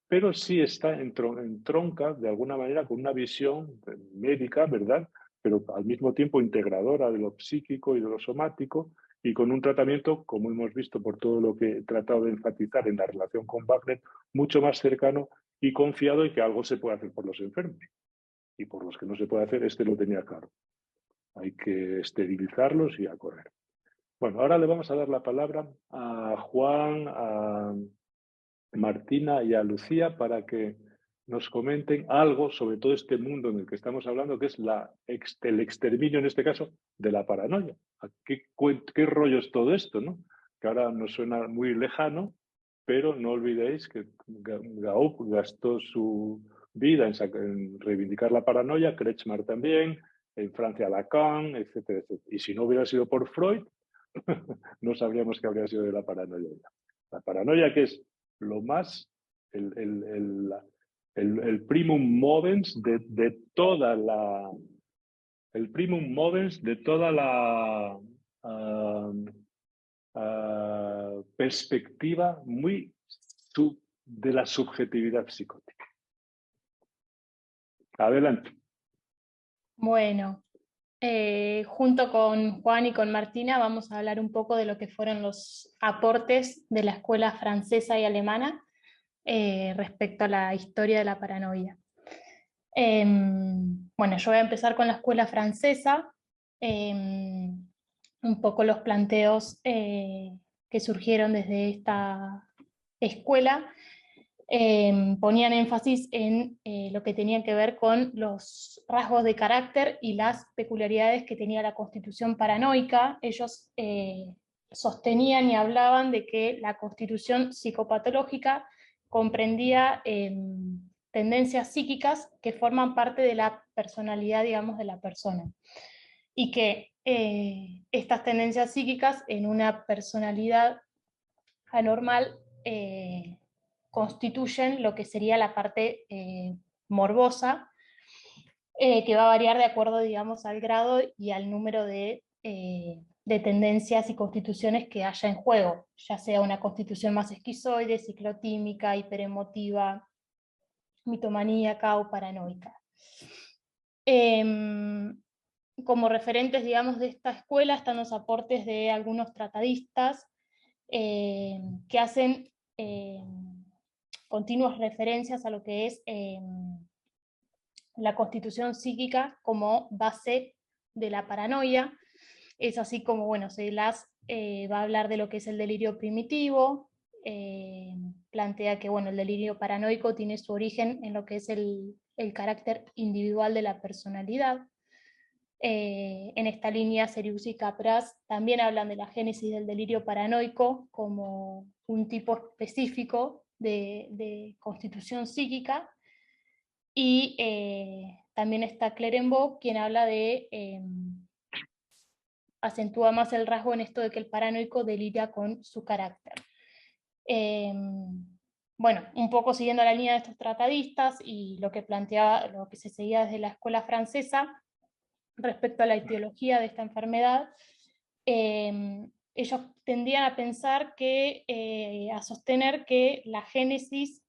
Pero sí está entronca de alguna manera con una visión médica, ¿verdad? Pero al mismo tiempo integradora de lo psíquico y de lo somático, y con un tratamiento, como hemos visto por todo lo que he tratado de enfatizar en la relación con Wagner, mucho más cercano y confiado en que algo se puede hacer por los enfermos. Y por los que no se puede hacer, este lo tenía claro. Hay que esterilizarlos y a correr. Bueno, ahora le vamos a dar la palabra a Juan, a Martina y a Lucía para que nos comenten algo sobre todo este mundo en el que estamos hablando, que es el exterminio, en este caso, de la paranoia. ¿Qué rollo es todo esto, no? Que ahora nos suena muy lejano, pero no olvidéis que Gaup gastó su vida en reivindicar la paranoia, Kretschmer también, en Francia Lacan, etcétera, etcétera. Y si no hubiera sido por Freud, no sabríamos qué habría sido de la paranoia. La paranoia, que es lo más, el primum movens de toda la, el primum movens de toda la perspectiva muy de la subjetividad psicótica. Adelante. Bueno, junto con Juan y con Martina vamos a hablar un poco de lo que fueron los aportes de la escuela francesa y alemana respecto a la historia de la paranoia. Bueno, yo voy a empezar con la escuela francesa, un poco los planteos que surgieron desde esta escuela. Ponían énfasis en lo que tenía que ver con los rasgos de carácter y las peculiaridades que tenía la constitución paranoica. Ellos sostenían y hablaban de que la constitución psicopatológica comprendía tendencias psíquicas que forman parte de la personalidad, digamos, de la persona. Y que estas tendencias psíquicas en una personalidad anormal constituyen lo que sería la parte morbosa, que va a variar de acuerdo, digamos, al grado y al número de tendencias y constituciones que haya en juego, ya sea una constitución más esquizoide, ciclotímica, hiperemotiva, mitomaníaca o paranoica. Como referentes, digamos, de esta escuela están los aportes de algunos tratadistas que hacen continuas referencias a lo que es la constitución psíquica como base de la paranoia. Es así como, bueno, va a hablar de lo que es el delirio primitivo, plantea que, bueno, el delirio paranoico tiene su origen en lo que es el carácter individual de la personalidad. En esta línea, Serius y Capras también hablan de la génesis del delirio paranoico como un tipo específico de constitución psíquica, y también está Clerenbaugh, quien habla de, acentúa más el rasgo en esto de que el paranoico deliria con su carácter. Bueno, un poco siguiendo la línea de estos tratadistas y lo que planteaba, lo que se seguía desde la escuela francesa, respecto a la etiología de esta enfermedad, ellos tendían a pensar que, a sostener que la génesis,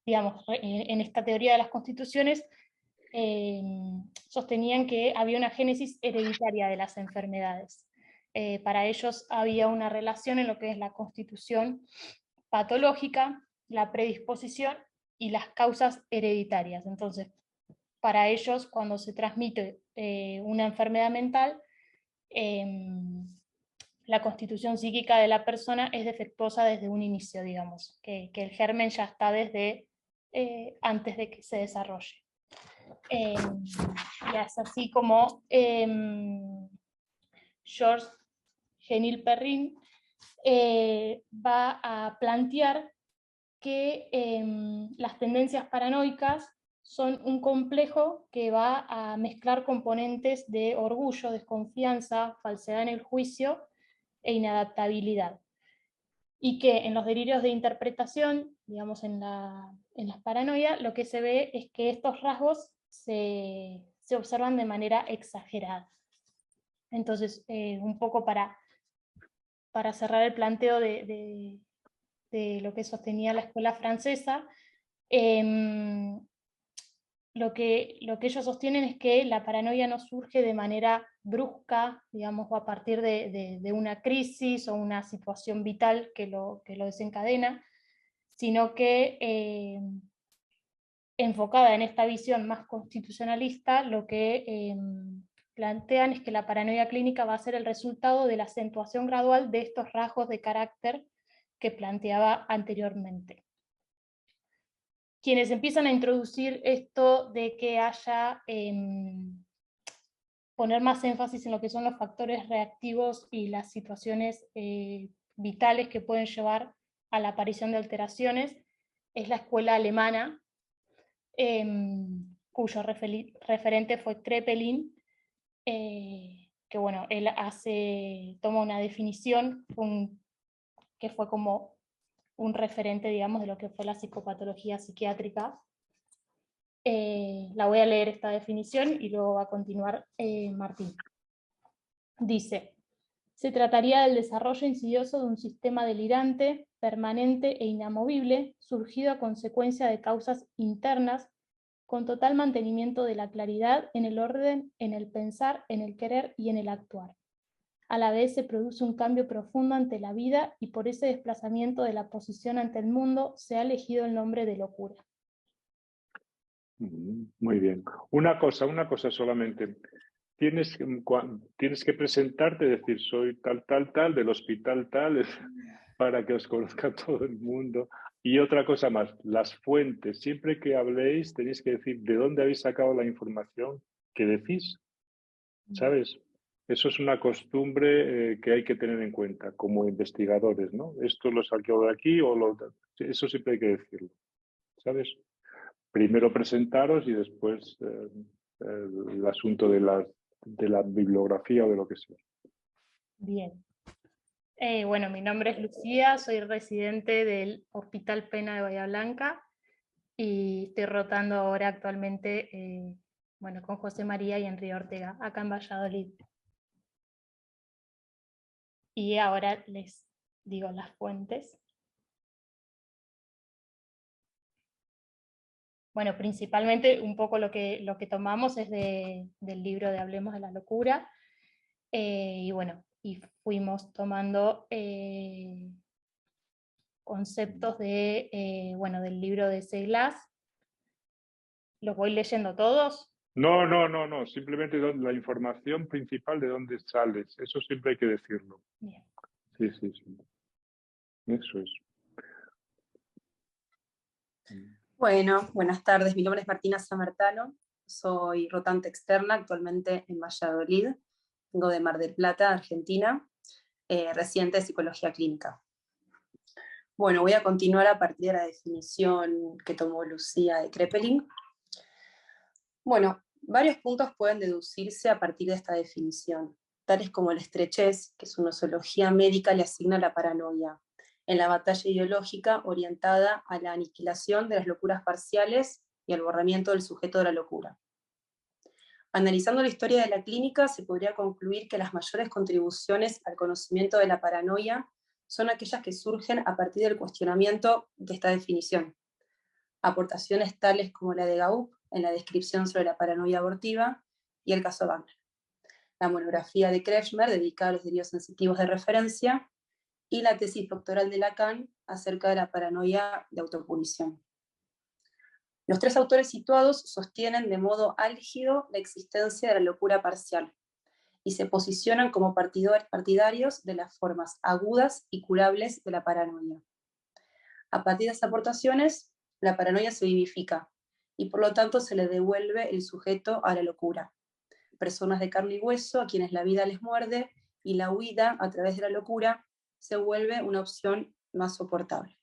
digamos, en esta teoría de las constituciones, sostenían que había una génesis hereditaria de las enfermedades. Para ellos había una relación en lo que es la constitución patológica, la predisposición y las causas hereditarias. Entonces, para ellos, cuando se transmite una enfermedad mental, la constitución psíquica de la persona es defectuosa desde un inicio, digamos, que el germen ya está desde antes de que se desarrolle. Y es así como George Genil Perrin, va a plantear que las tendencias paranoicas son un complejo que va a mezclar componentes de orgullo, desconfianza, falsedad en el juicio e inadaptabilidad. Y que en los delirios de interpretación, digamos en las paranoias, lo que se ve es que estos rasgos se observan de manera exagerada. Entonces, un poco para cerrar el planteo de lo que sostenía la escuela francesa, lo que ellos sostienen es que la paranoia no surge de manera brusca, digamos, o a partir de una crisis o una situación vital que lo desencadena, sino que enfocada en esta visión más constitucionalista, lo que plantean es que la paranoia clínica va a ser el resultado de la acentuación gradual de estos rasgos de carácter que planteaba anteriormente. Quienes empiezan a introducir esto de que haya, poner más énfasis en lo que son los factores reactivos y las situaciones vitales que pueden llevar a la aparición de alteraciones, es la escuela alemana, cuyo referente fue Kraepelin, que bueno, él toma una definición que fue como un referente, digamos, de lo que fue la psicopatología psiquiátrica. La voy a leer esta definición y luego va a continuar Martín. Dice: se trataría del desarrollo insidioso de un sistema delirante, permanente e inamovible, surgido a consecuencia de causas internas, con total mantenimiento de la claridad en el orden, en el pensar, en el querer y en el actuar. A la vez se produce un cambio profundo ante la vida y por ese desplazamiento de la posición ante el mundo se ha elegido el nombre de locura. Muy bien. Una cosa solamente. Tienes que presentarte, decir, soy tal, del hospital tal, para que os conozca todo el mundo. Y otra cosa más, las fuentes. Siempre que habléis tenéis que decir de dónde habéis sacado la información que decís. ¿Sabes? Eso es una costumbre que hay que tener en cuenta como investigadores, ¿no? Esto lo saqué de aquí eso siempre hay que decirlo, ¿sabes? Primero presentaros y después el asunto de la bibliografía o de lo que sea. Bien. Bueno, mi nombre es Lucía, soy residente del Hospital Pena de Bahía Blanca y estoy rotando ahora actualmente bueno, con José María y Enrique Ortega, acá en Valladolid. Y ahora les digo las fuentes. Bueno, principalmente un poco lo que tomamos es del libro de Hablemos de la Locura, y bueno, y fuimos tomando conceptos bueno, del libro de Seglas. ¿Los voy leyendo todos? No, simplemente la información principal de dónde sales, eso siempre hay que decirlo. Bien. Sí. Eso es. Bueno, buenas tardes, mi nombre es Martina Samartano, soy rotante externa actualmente en Valladolid, vengo de Mar del Plata, Argentina, residente de Psicología Clínica. Bueno, voy a continuar a partir de la definición que tomó Lucía de Kraepelin. Bueno, varios puntos pueden deducirse a partir de esta definición, tales como la estrechez que su nosología médica le asigna a la paranoia, en la batalla ideológica orientada a la aniquilación de las locuras parciales y al borramiento del sujeto de la locura. Analizando la historia de la clínica, se podría concluir que las mayores contribuciones al conocimiento de la paranoia son aquellas que surgen a partir del cuestionamiento de esta definición. Aportaciones tales como la de Gaup en la descripción sobre la paranoia abortiva y el caso Wagner. La monografía de Kretschmer dedicada a los delirios sensitivos de referencia y la tesis doctoral de Lacan acerca de la paranoia de autopunición. Los tres autores situados sostienen de modo álgido la existencia de la locura parcial y se posicionan como partidarios de las formas agudas y curables de la paranoia. A partir de estas aportaciones, la paranoia se vivifica y por lo tanto se le devuelve el sujeto a la locura. Personas de carne y hueso a quienes la vida les muerde y la huida a través de la locura se vuelve una opción más soportable.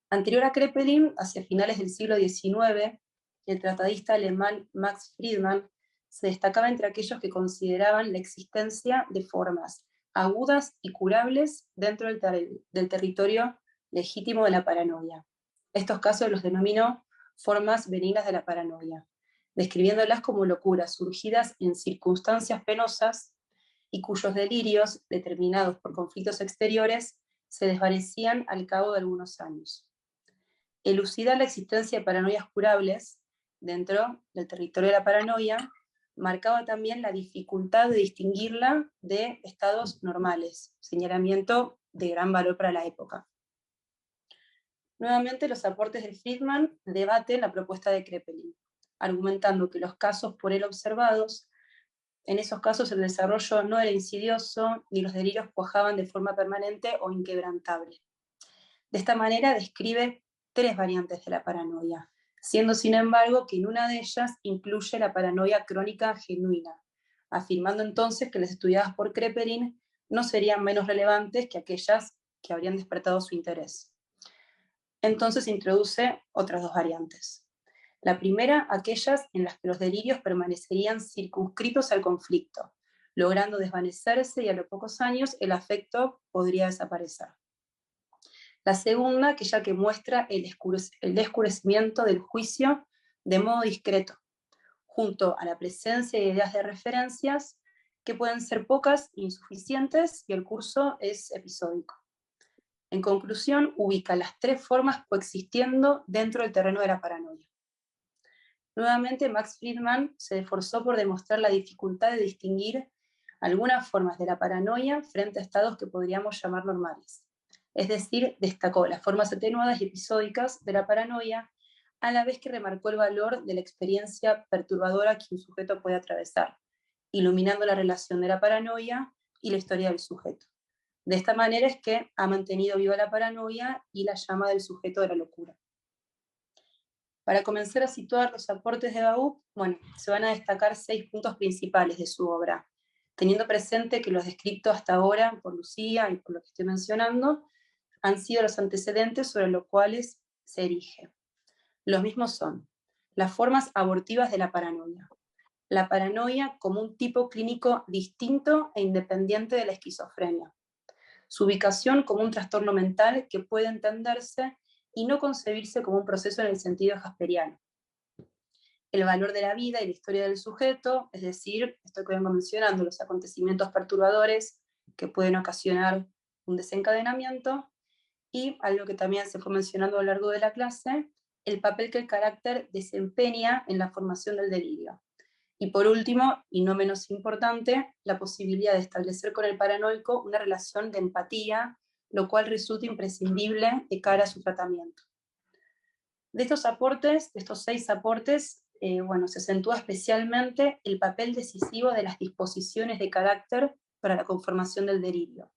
Anterior a Kraepelin, hacia finales del siglo XIX, el tratadista alemán Max Friedmann se destacaba entre aquellos que consideraban la existencia de formas agudas y curables dentro del territorio legítimo de la paranoia. Estos casos los denominó formas benignas de la paranoia, describiéndolas como locuras surgidas en circunstancias penosas y cuyos delirios, determinados por conflictos exteriores, se desvanecían al cabo de algunos años. Elucidar la existencia de paranoias curables dentro del territorio de la paranoia marcaba también la dificultad de distinguirla de estados normales, señalamiento de gran valor para la época. Nuevamente, los aportes de Friedmann debaten la propuesta de Kraepelin, argumentando que los casos por él observados, en esos casos el desarrollo no era insidioso, ni los delirios cuajaban de forma permanente o inquebrantable. De esta manera describe 3 variantes de la paranoia, siendo sin embargo que en una de ellas incluye la paranoia crónica genuina, afirmando entonces que las estudiadas por Kraepelin no serían menos relevantes que aquellas que habrían despertado su interés. Entonces introduce otras 2 variantes. La primera, aquellas en las que los delirios permanecerían circunscritos al conflicto, logrando desvanecerse y a los pocos años el afecto podría desaparecer. La segunda, aquella que muestra el descurecimiento del juicio de modo discreto, junto a la presencia de ideas de referencias que pueden ser pocas, insuficientes, y el curso es episódico. En conclusión, ubica las 3 formas coexistiendo dentro del terreno de la paranoia. Nuevamente, Max Friedmann se esforzó por demostrar la dificultad de distinguir algunas formas de la paranoia frente a estados que podríamos llamar normales. Es decir, destacó las formas atenuadas y episódicas de la paranoia, a la vez que remarcó el valor de la experiencia perturbadora que un sujeto puede atravesar, iluminando la relación de la paranoia y la historia del sujeto. De esta manera es que ha mantenido viva la paranoia y la llama del sujeto de la locura. Para comenzar a situar los aportes de Baup, se van a destacar 6 puntos principales de su obra, teniendo presente que los descritos hasta ahora por Lucía y por lo que estoy mencionando han sido los antecedentes sobre los cuales se erige. Los mismos son las formas abortivas de la paranoia como un tipo clínico distinto e independiente de la esquizofrenia, su ubicación como un trastorno mental que puede entenderse y no concebirse como un proceso en el sentido jasperiano. El valor de la vida y la historia del sujeto, es decir, esto que vengo mencionando, los acontecimientos perturbadores que pueden ocasionar un desencadenamiento, y algo que también se fue mencionando a lo largo de la clase, el papel que el carácter desempeña en la formación del delirio. Y por último, y no menos importante, la posibilidad de establecer con el paranoico una relación de empatía, lo cual resulta imprescindible de cara a su tratamiento. De estos aportes, de estos 6 aportes, se acentúa especialmente el papel decisivo de las disposiciones de carácter para la conformación del delirio.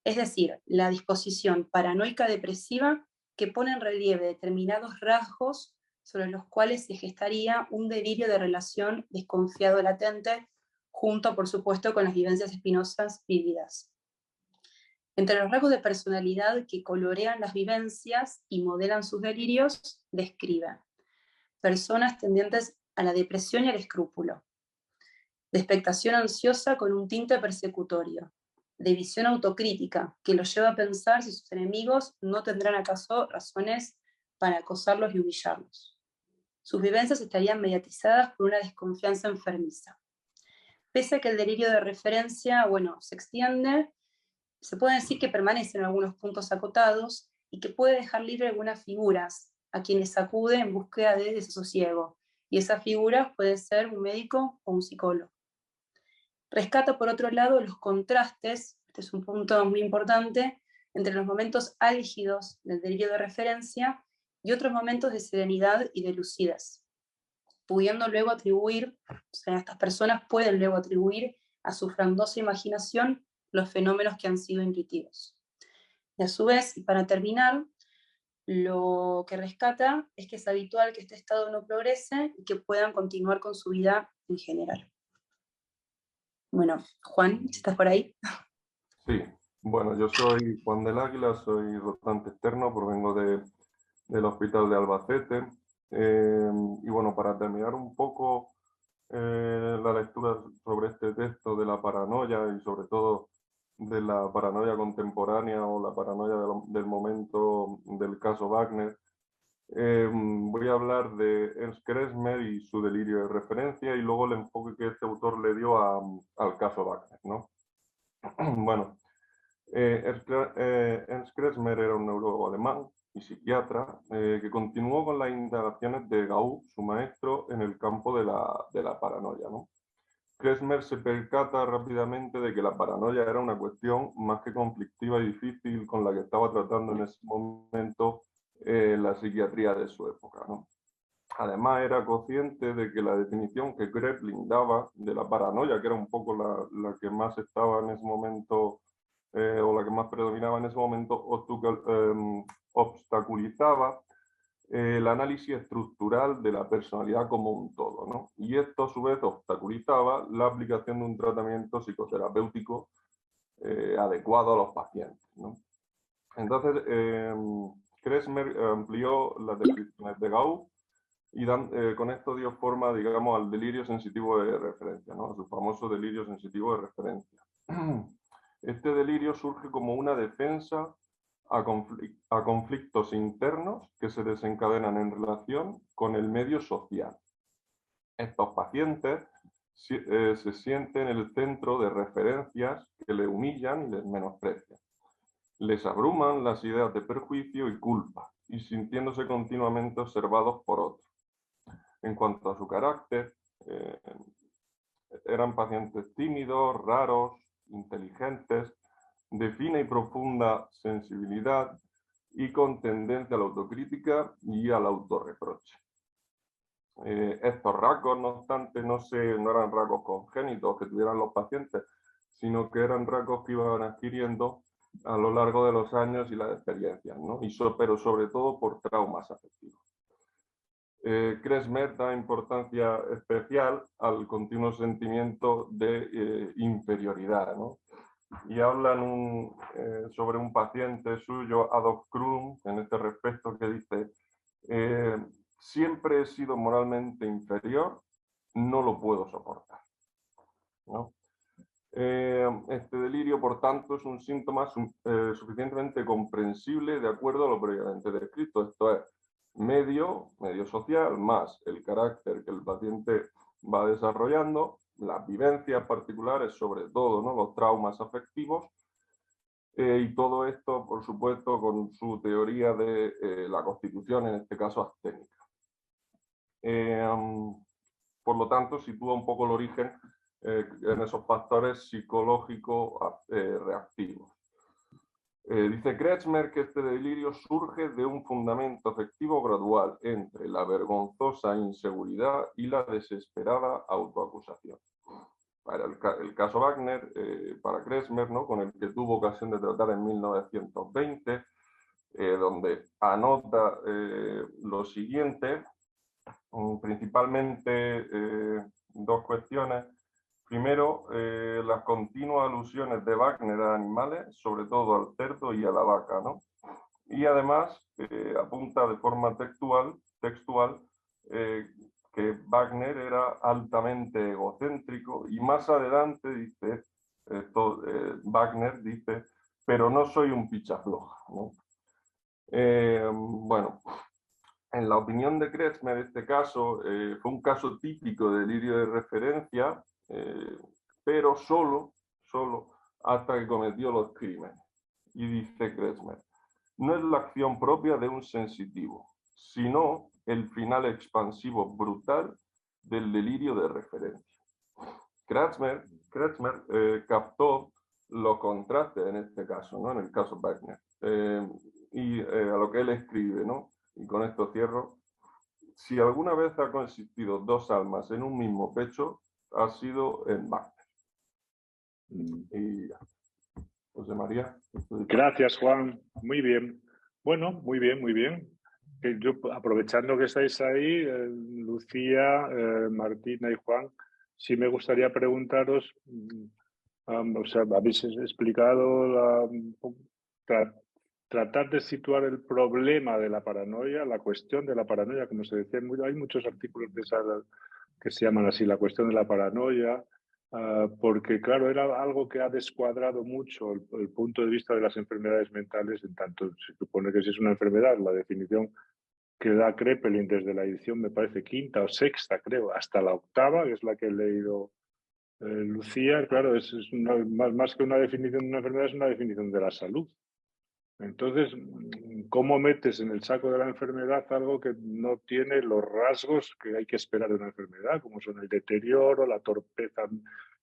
Es decir, la disposición paranoica depresiva que pone en relieve determinados rasgos sobre los cuales se gestaría un delirio de relación desconfiado latente, junto, por supuesto, con las vivencias espinosas vividas. Entre los rasgos de personalidad que colorean las vivencias y modelan sus delirios, describe personas tendientes a la depresión y al escrúpulo, de expectación ansiosa con un tinte persecutorio, de visión autocrítica, que los lleva a pensar si sus enemigos no tendrán acaso razones para acosarlos y humillarlos. Sus vivencias estarían mediatizadas por una desconfianza enfermiza. Pese a que el delirio de referencia, se extiende, se puede decir que permanece en algunos puntos acotados y que puede dejar libre algunas figuras a quienes acude en búsqueda de desasosiego, y esas figuras pueden ser un médico o un psicólogo. Rescata, por otro lado, los contrastes, este es un punto muy importante, entre los momentos álgidos del delirio de referencia y otros momentos de serenidad y de lucidez, pudiendo luego atribuir, estas personas pueden luego atribuir a su frondosa imaginación los fenómenos que han sido intuitivos. Y a su vez, y para terminar, lo que rescata es que es habitual que este estado no progrese y que puedan continuar con su vida en general. Bueno, Juan, ¿estás por ahí? Sí, bueno, yo soy Juan del Águila, soy rotante externo, provengo del Hospital de Albacete. Y bueno, para terminar un poco la lectura sobre este texto de la paranoia y sobre todo de la paranoia contemporánea o la paranoia del momento del caso Wagner, voy a hablar de Ernst Kressmer y su delirio de referencia y luego el enfoque que este autor le dio al caso Wagner, ¿no? Bueno, Ernst Kressmer era un neurólogo alemán y psiquiatra que continuó con las indagaciones de Gauss, su maestro, en el campo de la paranoia, ¿no? Kressmer se percata rápidamente de que la paranoia era una cuestión más que conflictiva y difícil con la que estaba tratando en ese momento la psiquiatría de su época, ¿no? Además, era consciente de que la definición que Kraepelin daba de la paranoia, que era un poco la que más estaba en ese momento, o la que más predominaba en ese momento, obstaculizaba el análisis estructural de la personalidad como un todo, ¿no? Y esto, a su vez, obstaculizaba la aplicación de un tratamiento psicoterapéutico adecuado a los pacientes, ¿no? Entonces, Kressmer amplió las descripciones de Gauss y con esto dio forma, digamos, al delirio sensitivo de referencia, ¿no? A su famoso delirio sensitivo de referencia. Este delirio surge como una defensa a conflictos internos que se desencadenan en relación con el medio social. Estos pacientes se sienten en el centro de referencias que le humillan y les menosprecian. Les abruman las ideas de perjuicio y culpa, y sintiéndose continuamente observados por otros. En cuanto a su carácter, eran pacientes tímidos, raros, inteligentes, de fina y profunda sensibilidad y con tendencia a la autocrítica y al autorreproche. Estos rasgos, no obstante, no eran rasgos congénitos que tuvieran los pacientes, sino que eran rasgos que iban adquiriendo a lo largo de los años y las experiencias, ¿no? Pero sobre todo por traumas afectivos. Kressmer da importancia especial al continuo sentimiento de inferioridad, ¿no? Y hablan sobre un paciente suyo, Adolf Krum, en este respecto, que dice: siempre he sido moralmente inferior, no lo puedo soportar, ¿no? Este delirio, por tanto, es un síntoma suficientemente comprensible de acuerdo a lo previamente descrito, esto es, medio social, más el carácter que el paciente va desarrollando, las vivencias particulares, sobre todo, ¿no? Los traumas afectivos, y todo esto, por supuesto, con su teoría de la constitución, en este caso asténica. Por lo tanto, sitúa un poco el origen en esos factores psicológicos reactivos. Dice Kressmer que este delirio surge de un fundamento afectivo gradual entre la vergonzosa inseguridad y la desesperada autoacusación. Para el caso Wagner, para Kressmer, ¿no? Con el que tuvo ocasión de tratar en 1920, donde anota lo siguiente, principalmente dos cuestiones. Primero, las continuas alusiones de Wagner a animales, sobre todo al cerdo y a la vaca, ¿no? Y además apunta de forma textual que Wagner era altamente egocéntrico, y más adelante dice, Wagner dice, pero no soy un pichafloja, ¿no? Bueno, en la opinión de Kressmer, este caso fue un caso típico de delirio de referencia, pero solo hasta que cometió los crímenes. Y dice Kressmer: no es la acción propia de un sensitivo, sino el final expansivo brutal del delirio de referencia. Kressmer captó los contrastes en este caso, ¿no? En el caso Wagner, y a lo que él escribe, ¿no? Y con esto cierro: si alguna vez ha coexistido dos almas en un mismo pecho, ha sido en Wagner. Y ya. José María. Gracias, Juan. Muy bien. Bueno, muy bien, muy bien. Yo, aprovechando que estáis ahí, Lucía, Martina y Juan, sí me gustaría preguntaros, o sea, habéis explicado tratar de situar el problema de la paranoia, la cuestión de la paranoia, como se decía, hay muchos artículos de esa que se llaman así, la cuestión de la paranoia, porque claro, era algo que ha descuadrado mucho el punto de vista de las enfermedades mentales, en tanto se supone que si es una enfermedad, la definición que da Kraepelin desde la edición, me parece, quinta o sexta, creo, hasta la octava, que es la que he leído Lucía, claro, más que una definición de una enfermedad, es una definición de la salud. Entonces, ¿cómo metes en el saco de la enfermedad algo que no tiene los rasgos que hay que esperar de una enfermedad, como son el deterioro, la torpeza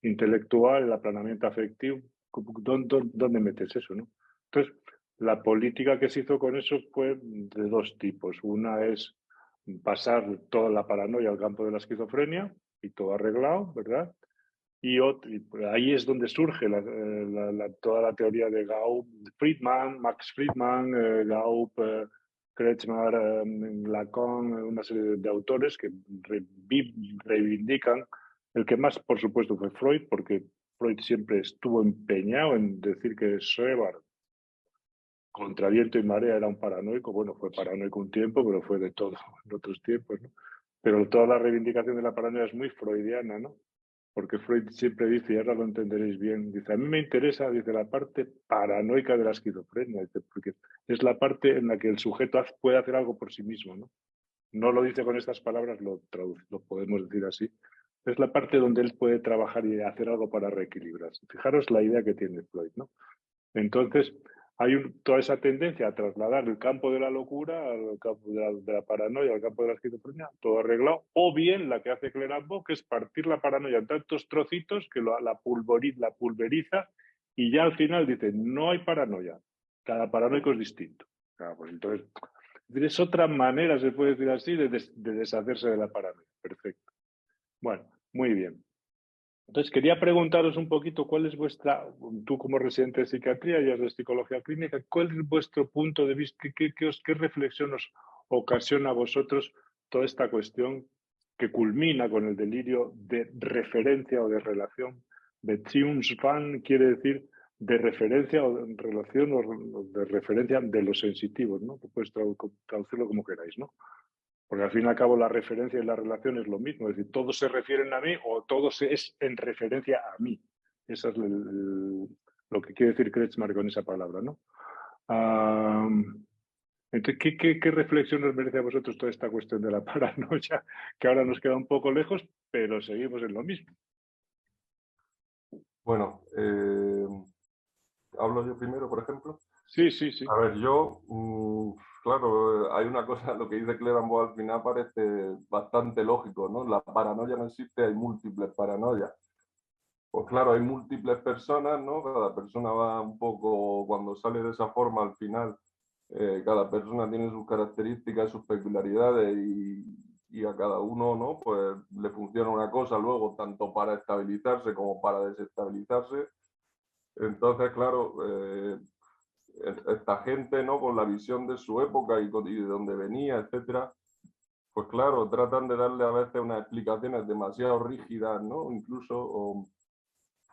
intelectual, el aplanamiento afectivo? ¿Dónde metes eso, no? Entonces, la política que se hizo con eso fue de dos tipos. Una es pasar toda la paranoia al campo de la esquizofrenia y todo arreglado, ¿verdad? Y ahí es donde surge toda la teoría de Gaup, Friedman, Max Friedman, Gaup, Kretschmer, Lacan, una serie de autores que reivindican. El que más, por supuesto, fue Freud, porque Freud siempre estuvo empeñado en decir que Schreber, contra viento y marea, era un paranoico. Bueno, fue paranoico un tiempo, pero fue de todo en otros tiempos, ¿no? Pero toda la reivindicación de la paranoia es muy freudiana, ¿no? Porque Freud siempre dice, y ahora lo entenderéis bien, dice, a mí me interesa, dice, la parte paranoica de la esquizofrenia, dice, porque es la parte en la que el sujeto puede hacer algo por sí mismo, ¿no? No lo dice con estas palabras, lo podemos decir así. Es la parte donde él puede trabajar y hacer algo para reequilibrarse. Fijaros la idea que tiene Freud, ¿no? Entonces, hay toda esa tendencia a trasladar el campo de la locura al campo de la paranoia, al campo de la esquizofrenia, todo arreglado, o bien la que hace Clerambault, que es partir la paranoia en tantos trocitos que la pulveriza y ya al final dice, no hay paranoia, cada paranoico es distinto. Claro, pues entonces, es otra manera, se puede decir así, de deshacerse de la paranoia. Perfecto. Bueno, muy bien. Entonces, quería preguntaros un poquito cuál es tú como residente de psiquiatría y de psicología clínica, ¿cuál es vuestro punto de vista? ¿Qué reflexión os ocasiona a vosotros toda esta cuestión que culmina con el delirio de referencia o de relación? Beziehungsfang quiere decir de referencia o de relación o de referencia de los sensitivos, ¿no? Puedes traducirlo como queráis, ¿no? Porque al fin y al cabo la referencia y la relación es lo mismo, es decir, todos se refieren a mí o todos es en referencia a mí. Eso es lo que quiere decir Kretschmer con esa palabra, ¿no? Entonces, ¿qué reflexión os merece a vosotros toda esta cuestión de la paranoia? Que ahora nos queda un poco lejos, pero seguimos en lo mismo. Bueno, ¿hablo yo primero, por ejemplo? Sí, sí, sí. A ver, yo, claro, hay una cosa, lo que dice Clerambault al final parece bastante lógico, ¿no? La paranoia no existe, hay múltiples paranoias. Pues claro, hay múltiples personas, ¿no? Cada persona va un poco, cuando sale de esa forma al final, cada persona tiene sus características, sus peculiaridades y a cada uno, ¿no? Pues le funciona una cosa luego, tanto para estabilizarse como para desestabilizarse. Entonces, claro, esta gente, ¿no? Con la visión de su época y de dónde venía, etcétera, pues claro, tratan de darle a veces unas explicaciones demasiado rígidas, ¿no? Incluso,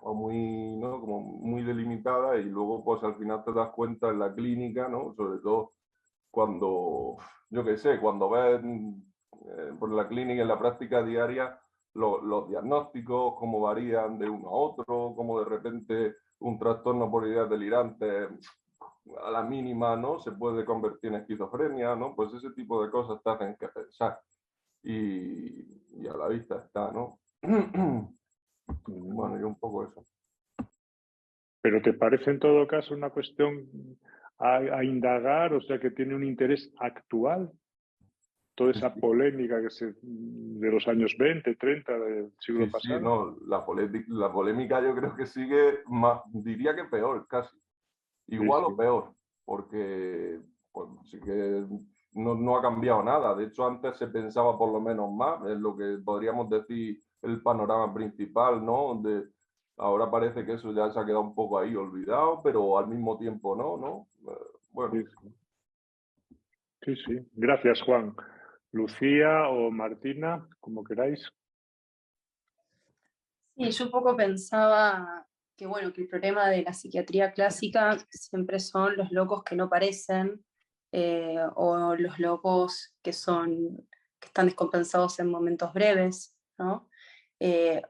o muy, ¿no? Como muy delimitadas y luego, pues al final te das cuenta en la clínica, ¿no? Sobre todo cuando, yo qué sé, cuando ves por la clínica, en la práctica diaria, los diagnósticos, cómo varían de uno a otro, cómo de repente un trastorno por ideas delirantes a la mínima, ¿no? Se puede convertir en esquizofrenia, ¿no? Pues ese tipo de cosas te hacen que pensar. Y a la vista está, ¿no? Bueno, yo un poco eso. Pero ¿te parece en todo caso una cuestión a indagar, o sea, que tiene un interés actual? Toda esa polémica de los años 20, 30 del siglo Sí, sí, pasado. no, la polémica yo creo que sigue más, diría que peor, casi. Sí, Igual o sí. peor, porque pues, sí que no ha cambiado nada. De hecho, antes se pensaba por lo menos más, es lo que podríamos decir el panorama principal, ¿no? Donde ahora parece que eso ya se ha quedado un poco ahí olvidado, pero al mismo tiempo no. Bueno. Sí, sí. Sí, sí. Gracias, Juan. Lucía o Martina, como queráis. Sí, yo un poco pensaba que, bueno, que el problema de la psiquiatría clásica siempre son los locos que no parecen, o los locos que están descompensados en momentos breves, ¿no? Eh,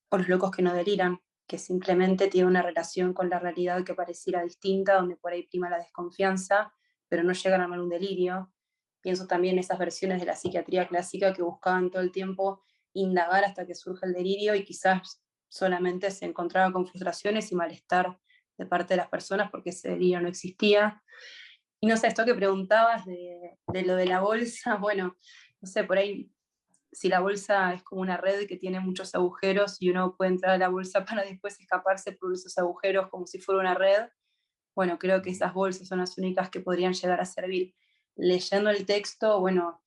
o los locos que no deliran, que simplemente tienen una relación con la realidad que pareciera distinta, donde por ahí prima la desconfianza, pero no llegan a armar un delirio. Pienso también en esas versiones de la psiquiatría clásica que buscaban todo el tiempo indagar hasta que surge el delirio, y quizás solamente se encontraba con frustraciones y malestar de parte de las personas porque ese delirio no existía. Y no sé, esto que preguntabas de lo de la bolsa, bueno, no sé, por ahí, si la bolsa es como una red que tiene muchos agujeros y uno puede entrar a la bolsa para después escaparse por esos agujeros como si fuera una red, bueno, creo que esas bolsas son las únicas que podrían llegar a servir. Leyendo el texto, bueno,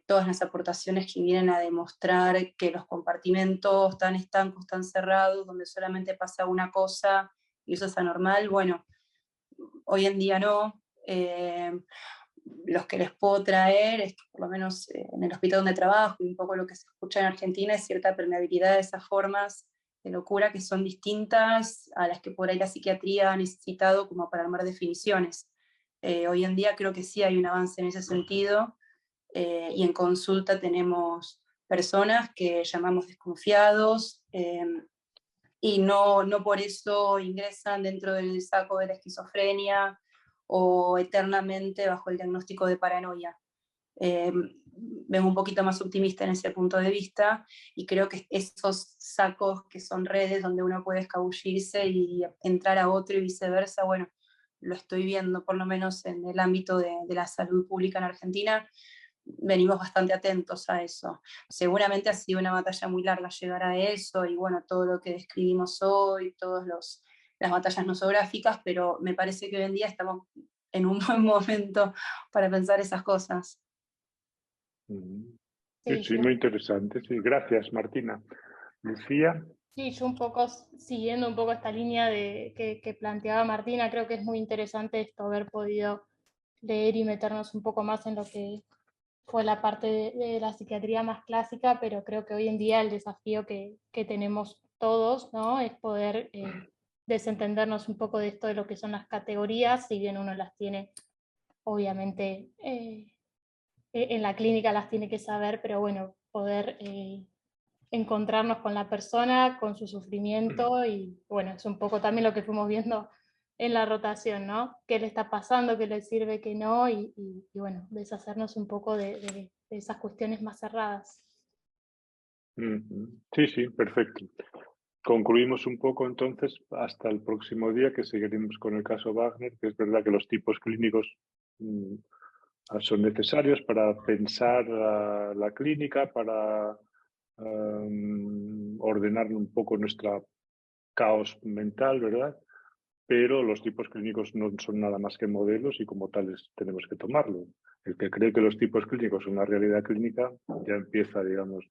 todas las aportaciones que vienen a demostrar que los compartimentos tan estancos, tan cerrados, donde solamente pasa una cosa y eso es anormal, bueno, hoy en día no. Los que les puedo traer es que por lo menos en el hospital donde trabajo y un poco lo que se escucha en Argentina es cierta permeabilidad de esas formas de locura que son distintas a las que por ahí la psiquiatría ha necesitado como para armar definiciones. Hoy en día creo que sí hay un avance en ese sentido, y en consulta tenemos personas que llamamos desconfiados, y no por eso ingresan dentro del saco de la esquizofrenia o eternamente bajo el diagnóstico de paranoia. Vengo un poquito más optimista en ese punto de vista, y creo que esos sacos que son redes donde uno puede escabullirse y entrar a otro y viceversa, bueno, lo estoy viendo por lo menos en el ámbito de la salud pública en Argentina. Venimos bastante atentos a eso. Seguramente ha sido una batalla muy larga llegar a eso, y bueno, todo lo que describimos hoy, las batallas nosográficas, pero me parece que hoy en día estamos en un buen momento para pensar esas cosas. Sí, sí, muy interesante. Sí, gracias, Martina. Lucía. Sí, yo un poco siguiendo un poco esta línea que planteaba Martina, creo que es muy interesante esto, haber podido leer y meternos un poco más en lo que fue la parte de la psiquiatría más clásica, pero creo que hoy en día el desafío que tenemos todos, ¿no? Es poder desentendernos un poco de esto de lo que son las categorías, si bien uno las tiene, obviamente, en la clínica las tiene que saber, pero bueno, poder encontrarnos con la persona, con su sufrimiento, y bueno, es un poco también lo que fuimos viendo en la rotación, ¿no? ¿Qué le está pasando, qué le sirve, qué no? Y bueno, deshacernos un poco de esas cuestiones más cerradas. Sí, sí, perfecto. Concluimos un poco entonces hasta el próximo día, que seguiremos con el caso Wagner, que es verdad que los tipos clínicos son necesarios para pensar la clínica, para ordenar un poco nuestra caos mental, ¿verdad? Pero los tipos clínicos no son nada más que modelos y como tales tenemos que tomarlo. El que cree que los tipos clínicos son una realidad clínica ya empieza, digamos,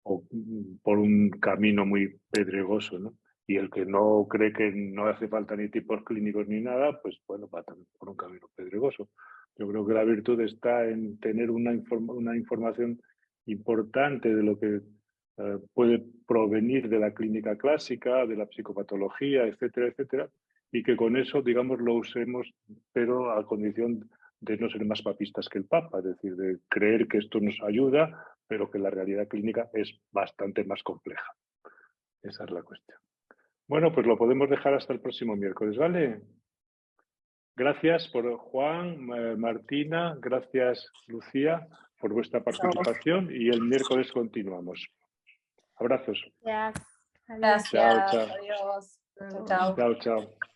por un camino muy pedregoso, ¿no? Y el que no cree que no hace falta ni tipos clínicos ni nada, pues bueno, va también por un camino pedregoso. Yo creo que la virtud está en tener una información importante de lo que puede provenir de la clínica clásica, de la psicopatología, etcétera, etcétera, y que con eso, digamos, lo usemos, pero a condición de no ser más papistas que el Papa, es decir, de creer que esto nos ayuda, pero que la realidad clínica es bastante más compleja. Esa es la cuestión. Bueno, pues lo podemos dejar hasta el próximo miércoles, ¿vale? Gracias por Juan, Martina, gracias Lucía por vuestra participación, y el miércoles continuamos. Abrazos. Gracias. Gracias. Chao, chao. Adiós. Chao, chao. Chao, chao.